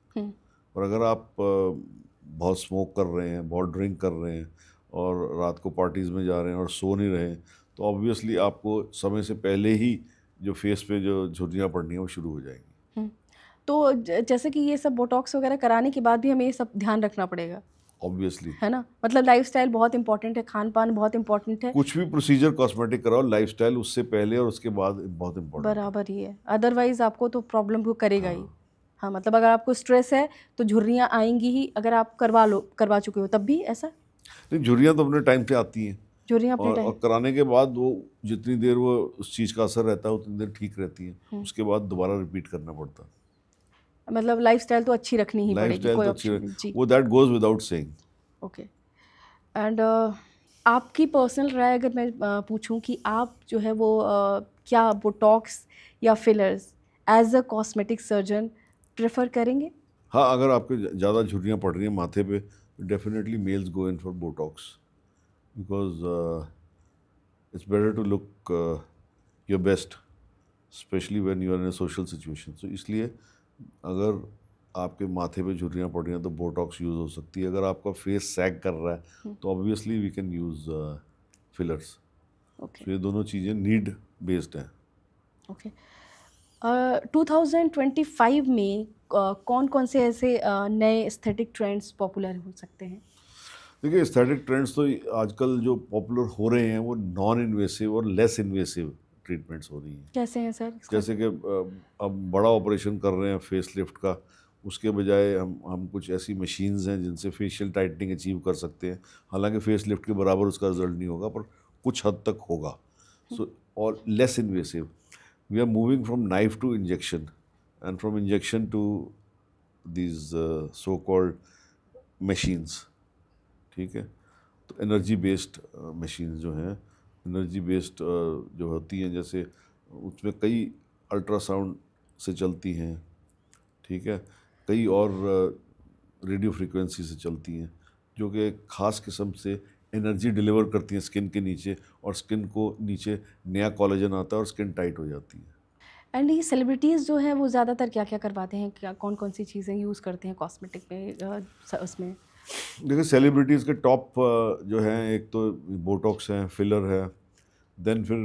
और अगर आप बहुत स्मोक कर रहे हैं, बहुत ड्रिंक कर रहे हैं, और रात को पार्टीज़ में जा रहे हैं और सो नहीं रहे हैं, तो ऑब्वियसली आपको समय से पहले ही जो फेस पे जो झुर्रियाँ पड़नी है वो शुरू हो जाएंगी। तो जैसे कि ये सब बोटॉक्स वगैरह कराने के बाद भी हमें ये सब ध्यान रखना पड़ेगा, ऑब्वियसली है ना? मतलब लाइफस्टाइल बहुत इंपॉर्टेंट है, खान पान बहुत इंपॉर्टेंट है। कुछ भी प्रोसीजर कॉस्मेटिक कराओ, लाइफस्टाइल उससे पहले और उसके बाद बहुत इंपॉर्टेंट है। बराबर ही है, अदरवाइज आपको तो प्रॉब्लम को करेगा ही। हाँ, हाँ, मतलब अगर आपको स्ट्रेस है तो झुर्रियाँ आएंगी ही, अगर आप करवा चुके हो तब भी ऐसा। नहीं, झुर्रियाँ तो अपने टाइम से आती हैं, झुर्रियाँ अपने टाइम। और कराने के बाद वो जितनी देर वो उस चीज़ का असर रहता है उतनी देर ठीक रहती हैं। उसके बाद दोबारा रिपीट करना पड़ता है। मतलब लाइफस्टाइल तो अच्छी रखनी ही पड़ेगी, लाइफस्टाइल कोई तो अच्छी ऑप्शन नहीं। जी। वो that goes without saying. Okay. And आपकी पर्सनल राय अगर मैं पूछूं कि आप जो है वो क्या बोटॉक्स या fillers as a cosmetic surgeon prefer करेंगे? हाँ, अगर आपके ज़्यादा झुर्रियाँ पड़ रही हैं माथे पे, तो definitely males go in for Botox, because it's better to look your best, specially when you are in a social situation. So इसलिए अगर आपके माथे पे झुर्रियाँ पड़ रही हैं तो बोटॉक्स यूज़ हो सकती है। अगर आपका फेस सैग कर रहा है तो obviously we can use fillers. Okay. तो ये दोनों चीज़ें नीड बेस्ड हैं। ओके। 2025 में कौन कौन से ऐसे नए एस्थेटिक ट्रेंड्स पॉपुलर हो सकते हैं? देखिए, एस्थेटिक ट्रेंड्स तो आजकल जो पॉपुलर हो रहे हैं वो नॉन इन्वेसिव और लेस इन्वेसिव ट्रीटमेंट्स हो रही हैं। कैसे हैं सर इसका? जैसे कि अब बड़ा ऑपरेशन कर रहे हैं फेस लिफ्ट का, उसके बजाय हम कुछ ऐसी मशीन्स हैं जिनसे फेशियल टाइटनिंग अचीव कर सकते हैं। हालांकि फेस लिफ्ट के बराबर उसका रिजल्ट नहीं होगा, पर कुछ हद तक होगा। सो और less invasive, we are moving from knife to injection, and from injection to these so called machines. ठीक है, तो एनर्जी बेस्ड मशीन्स जो हैं, एनर्जी बेस्ड जो होती हैं, जैसे उसमें कई अल्ट्रासाउंड से चलती हैं, ठीक है, कई और रेडियो फ्रीक्वेंसी से चलती हैं, जो कि एक ख़ास किस्म से एनर्जी डिलीवर करती हैं स्किन के नीचे, और स्किन को नीचे नया कोलेजन आता है और स्किन टाइट हो जाती है। एंड ये सेलिब्रिटीज़ जो हैं वो ज़्यादातर क्या क्या करवाते हैं, क्या कौन कौन सी चीज़ें यूज़ करते हैं कॉस्मेटिक में उसमें? देखिए सेलिब्रिटीज़ के टॉप जो हैं, एक तो बोटॉक्स है, फिलर है, देन फिर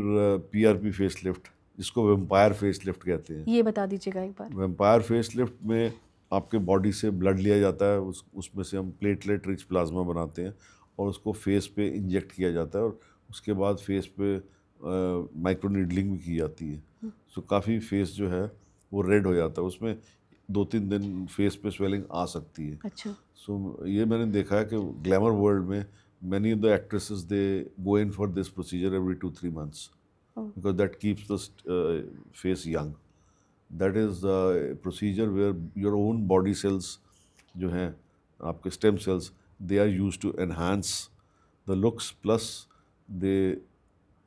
पीआरपी फेस लिफ्ट, जिसको वेम्पायर फेस लिफ्ट कहते हैं। ये बता दीजिएगा एक बार। वेम्पायर फेस लिफ्ट में आपके बॉडी से ब्लड लिया जाता है, उसमें से हम प्लेटलेट रिच प्लाज्मा बनाते हैं और उसको फेस पे इंजेक्ट किया जाता है, और उसके बाद फेस पे माइक्रो नीडलिंग भी की जाती है। सो काफ़ी फेस जो है वो रेड हो जाता है, उसमें 2-3 दिन फेस पे स्वेलिंग आ सकती है। अच्छा। सो ये मैंने देखा है कि ग्लैमर वर्ल्ड में many of the actresses they go in for this procedure every 2-3 months, because that keeps the face young. That is procedure where your own body cells जो हैं, आपके stem cells, they are use to enhance the looks, plus they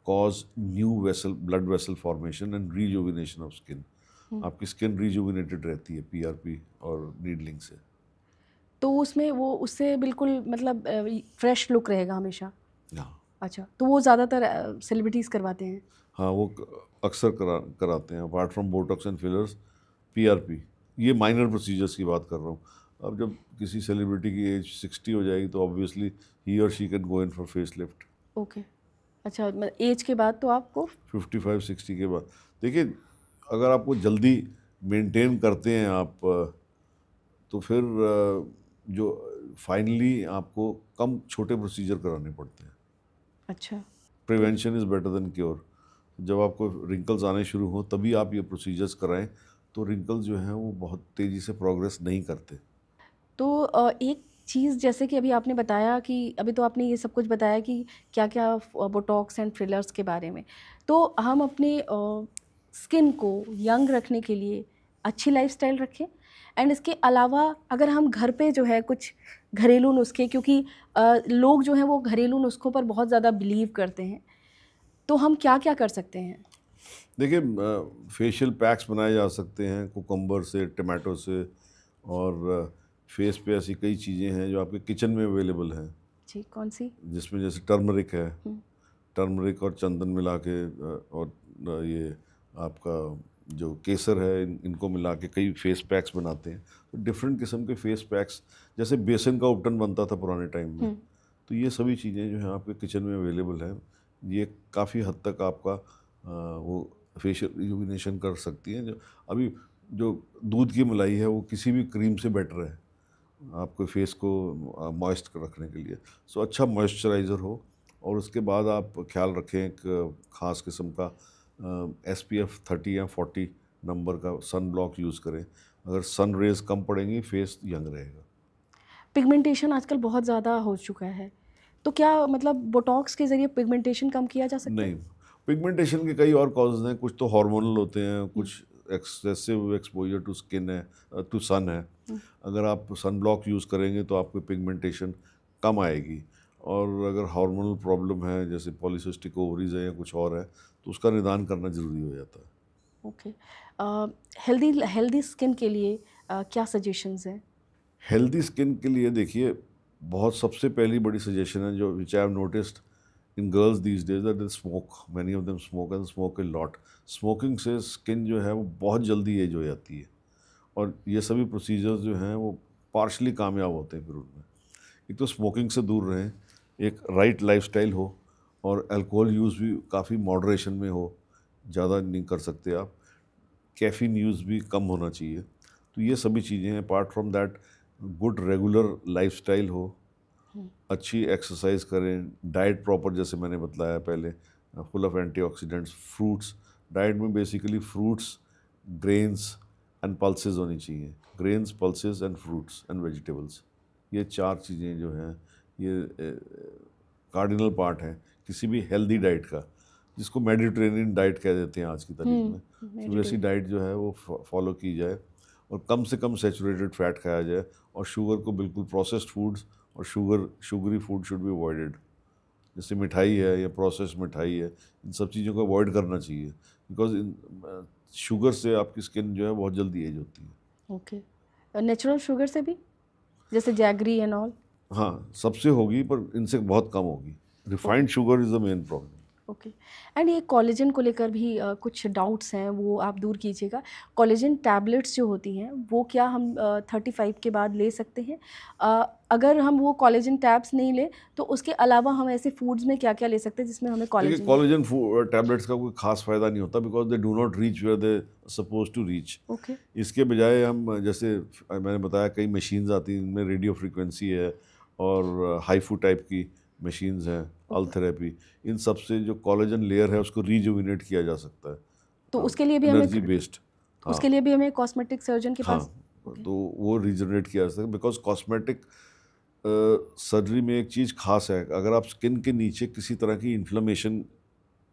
cause new vessel, blood vessel formation and rejuvenation of skin. आपकी skin rejuvenated रहती है PRP और needling से। तो उसमें वो उससे बिल्कुल मतलब फ्रेश लुक रहेगा हमेशा। हाँ अच्छा, तो वो ज़्यादातर सेलिब्रिटीज़ करवाते हैं। हाँ, वो अक्सर कराते हैं। Apart from Botox and fillers, PRP, ये माइनर प्रोसीजर्स की बात कर रहा हूँ। अब जब किसी सेलिब्रिटी की एज 60 हो जाएगी तो ऑब्वियसली ही और she can go in for face lift. Okay. अच्छा, एज के बाद तो आपको 55-60 के बाद। देखिए, अगर आपको जल्दी मेंटेन करते हैं आप, तो फिर जो फाइनली आपको कम छोटे प्रोसीजर कराने पड़ते हैं। अच्छा। Prevention is better than cure. जब आपको रिंकल्स आने शुरू हों तभी आप ये प्रोसीजर्स कराएं, तो रिंकल्स जो हैं वो बहुत तेज़ी से प्रोग्रेस नहीं करते। तो एक चीज़ जैसे कि अभी आपने बताया कि अभी तो आपने ये सब कुछ बताया कि क्या-क्या बोटॉक्स एंड फिलर्स के बारे में। तो हम अपने स्किन को यंग रखने के लिए अच्छी लाइफ़स्टाइल रखें, एंड इसके अलावा अगर हम घर पे जो है कुछ घरेलू नुस्खे, क्योंकि लोग जो हैं वो घरेलू नुस्खों पर बहुत ज़्यादा बिलीव करते हैं, तो हम क्या-क्या कर सकते हैं? देखिए, फेशियल पैक्स बनाए जा सकते हैं कुकम्बर से, टमाटो से, और फेस पे ऐसी कई चीज़ें हैं जो आपके किचन में अवेलेबल हैं, जी, कौन-सी? जिसमें जैसे टर्मरिक है। हुँ। टर्मरिक और चंदन मिला के और ये आपका जो केसर है, इनको मिला के कई फेस पैक्स बनाते हैं। तो डिफरेंट किस्म के फेस पैक्स, जैसे बेसन का उपटन बनता था पुराने टाइम में, हुँ। तो ये सभी चीज़ें जो हैं आपके किचन में अवेलेबल हैं। ये काफ़ी हद तक आपका वो फेशियल रिजुविनेशन कर सकती हैं। जो अभी जो दूध की मलाई है वो किसी भी क्रीम से बेटर है आपके फेस को मॉइस्ट रखने के लिए। सो अच्छा मॉइस्चराइज़र हो, और उसके बाद आप ख्याल रखें एक ख़ास किस्म का SPF 30 या 40 नंबर का सन ब्लॉक यूज़ करें। अगर सन रेज़ कम पड़ेंगी, फेस यंग रहेगा। पिगमेंटेशन आजकल बहुत ज़्यादा हो चुका है, तो क्या मतलब बोटॉक्स के ज़रिए पिगमेंटेशन कम किया जा सकता है? नहीं, पिगमेंटेशन के कई और कॉजेज़ हैं, कुछ तो हार्मोनल होते हैं, हुँ। कुछ एक्सेसिव एक्सपोज़र टू स्किन है, टू सन है। हुँ। अगर आप सन ब्लॉक यूज़ करेंगे तो आपकी पिगमेंटेशन कम आएगी, और अगर हार्मोनल प्रॉब्लम है जैसे पॉलीसिस्टिक ओवरीज़ है या कुछ और है, तो उसका निदान करना ज़रूरी हो जाता है। ओके। हेल्दी हेल्दी स्किन के लिए क्या सजेशंस हैं? हेल्दी स्किन के लिए देखिए, बहुत सबसे पहली बड़ी सजेशन है जो which I have noticed in girls these days, that they smoke, many of them smoke and smoke a lot. Smoking से स्किन जो है वो बहुत जल्दी एज हो जाती है, और ये सभी प्रोसीजर्स जो हैं वो पार्शली कामयाब होते हैं फिर उनमें। एक तो स्मोकिंग से दूर रहें, एक राइट लाइफस्टाइल हो, और अल्कोहल यूज़ भी काफ़ी मॉडरेशन में हो, ज़्यादा नहीं कर सकते आप। कैफ़ीन यूज़ भी कम होना चाहिए। तो ये सभी चीज़ें हैं। Apart from that, good regular lifestyle हो, हुँ। अच्छी एक्सरसाइज करें, डाइट प्रॉपर जैसे मैंने बताया पहले, full of antioxidants, fruits. Diet में basically fruits, grains and pulses होनी चाहिए। Grains, pulses and fruits and vegetables, ये 4 चीज़ें जो हैं ये कार्डिनल पार्ट है किसी भी हेल्दी डाइट का, जिसको मेडिटेरेनियन डाइट कह देते हैं आज की तारीख में। तो वैसी डाइट जो है वो फॉलो की जाए, और कम से कम सैचुरेटेड फैट खाया जाए, और शुगर को बिल्कुल, प्रोसेस्ड फूड्स और sugary food should be avoided. जैसे मिठाई है या प्रोसेस्ड मिठाई है, इन सब चीज़ों को अवॉइड करना चाहिए, बिकॉज इन शुगर से आपकी स्किन जो है बहुत जल्दी एज होती है। ओके। नेचुरल शुगर से भी? जैसे जैगरी एंड ऑल? हाँ, सबसे होगी पर इनसे बहुत कम होगी। Refined sugar is the main problem. Okay. And ये कोलेजन को लेकर भी कुछ डाउट्स हैं, वो आप दूर कीजिएगा। कोलेजन टैबलेट्स जो होती हैं वो क्या हम 35 के बाद ले सकते हैं? अगर हम वो कोलेजन टैब्स नहीं ले तो उसके अलावा हम ऐसे फूड्स में क्या क्या ले सकते हैं जिसमें हमें देखिए, कोलेजन? कोलेजन टैबलेट्स का कोई खास फ़ायदा नहीं होता, because they do not reach where they suppose to reach. Okay. इसके बजाय हम, जैसे मैंने बताया, कई मशीन्स आती हैं, इनमें रेडियो फ्रीक्वेंसी है और हाईफू टाइप की मशीन्स हैं, अल थेरेपी। इन सब से जो कोलेजन लेयर है उसको रिजुविनेट किया जा सकता है, तो उसके लिए भी हमें एनर्जी बेस्ड। हाँ उसके लिए भी हमें कॉस्मेटिक सर्जन के हाँ, पास? ओके। तो वो रिजनरेट किया जा सकता है, बिकॉज कॉस्मेटिक सर्जरी में एक चीज़ खास है, अगर आप स्किन के नीचे किसी तरह की इन्फ्लेमेशन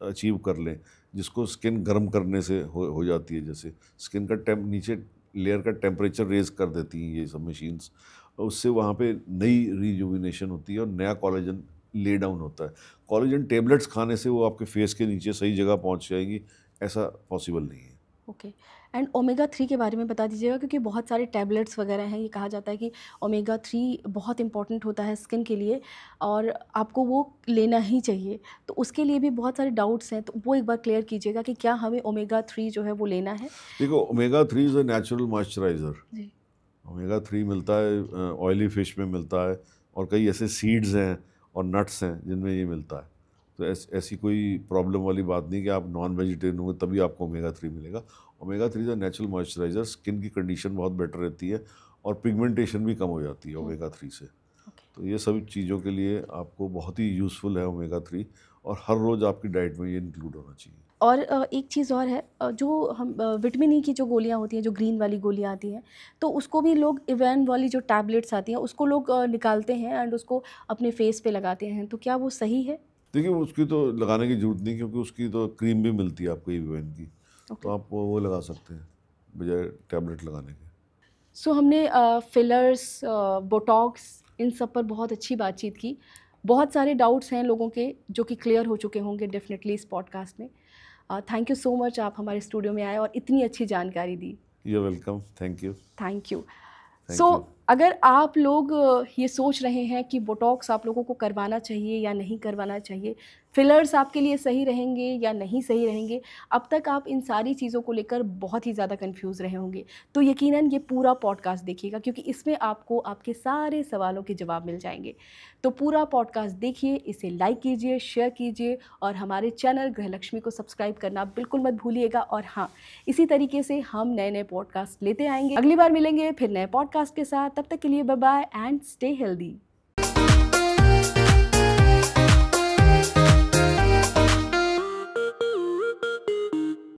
अचीव कर लें, जिसको स्किन गर्म करने से हो जाती है, जैसे स्किन का नीचे लेयर का टेम्परेचर रेज कर देती हैं ये सब मशीन्स, उससे वहाँ पे नई रिजुविनेशन होती है और नया कोलेजन ले डाउन होता है। कोलेजन टेबलेट्स खाने से वो आपके फेस के नीचे सही जगह पहुँच जाएगी, ऐसा पॉसिबल नहीं है। ओके। एंड ओमेगा 3 के बारे में बता दीजिएगा, क्योंकि बहुत सारे टैबलेट्स वगैरह हैं, ये कहा जाता है कि ओमेगा 3 बहुत इंपॉर्टेंट होता है स्किन के लिए और आपको वो लेना ही चाहिए। तो उसके लिए भी बहुत सारे डाउट्स हैं, तो वो एक बार क्लियर कीजिएगा कि क्या हमें ओमेगा 3 जो है वो लेना है? देखो, omega 3 is a natural moisturiser. जी। ओमेगा 3 मिलता है, ऑयली फिश में मिलता है, और कई ऐसे सीड्स हैं और नट्स हैं जिनमें ये मिलता है। तो ऐसी कोई प्रॉब्लम वाली बात नहीं कि आप नॉन वेजिटेरियन होंगे तभी आपको ओमेगा 3 मिलेगा। Omega 3 is a natural moisturiser, skin की कंडीशन बहुत बेटर रहती है और पिगमेंटेशन भी कम हो जाती है ओमेगा 3 से। ओके। तो ये सभी चीज़ों के लिए आपको बहुत ही यूज़फुल है ओमेगा 3, और हर रोज़ आपकी डाइट में ये इंक्लूड होना चाहिए। और एक चीज़ और है, जो हम विटामिन ई की जो गोलियाँ होती हैं, जो ग्रीन वाली गोलियाँ आती हैं, तो उसको भी लोग, इवेन वाली जो टैबलेट्स आती हैं उसको लोग निकालते हैं एंड उसको अपने फेस पे लगाते हैं, तो क्या वो सही है? देखिए, उसकी तो लगाने की ज़रूरत नहीं, क्योंकि उसकी तो क्रीम भी मिलती है आपको ईवेन की, ओके। तो आप वो लगा सकते हैं बजाय टैबलेट लगाने के। सो हमने फिलर्स, बोटॉक्स, इन सब पर बहुत अच्छी बातचीत की। बहुत सारे डाउट्स हैं लोगों के जो कि क्लियर हो चुके होंगे डेफिनेटली इस पॉडकास्ट में। थैंक यू सो मच, आप हमारे स्टूडियो में आए और इतनी अच्छी जानकारी दी। You are welcome, thank you. Thank you. Thank so you. अगर आप लोग ये सोच रहे हैं कि बोटॉक्स आप लोगों को करवाना चाहिए या नहीं करवाना चाहिए, फिलर्स आपके लिए सही रहेंगे या नहीं सही रहेंगे, अब तक आप इन सारी चीज़ों को लेकर बहुत ही ज़्यादा कंफ्यूज रहे होंगे, तो यकीनन ये पूरा पॉडकास्ट देखिएगा, क्योंकि इसमें आपको आपके सारे सवालों के जवाब मिल जाएंगे। तो पूरा पॉडकास्ट देखिए, इसे लाइक कीजिए, शेयर कीजिए और हमारे चैनल गृहलक्ष्मी को सब्सक्राइब करना बिल्कुल मत भूलिएगा। और हाँ, इसी तरीके से हम नए नए पॉडकास्ट लेते आएंगे। अगली बार मिलेंगे फिर नए पॉडकास्ट के साथ, तब तक के लिए bye bye and stay healthy.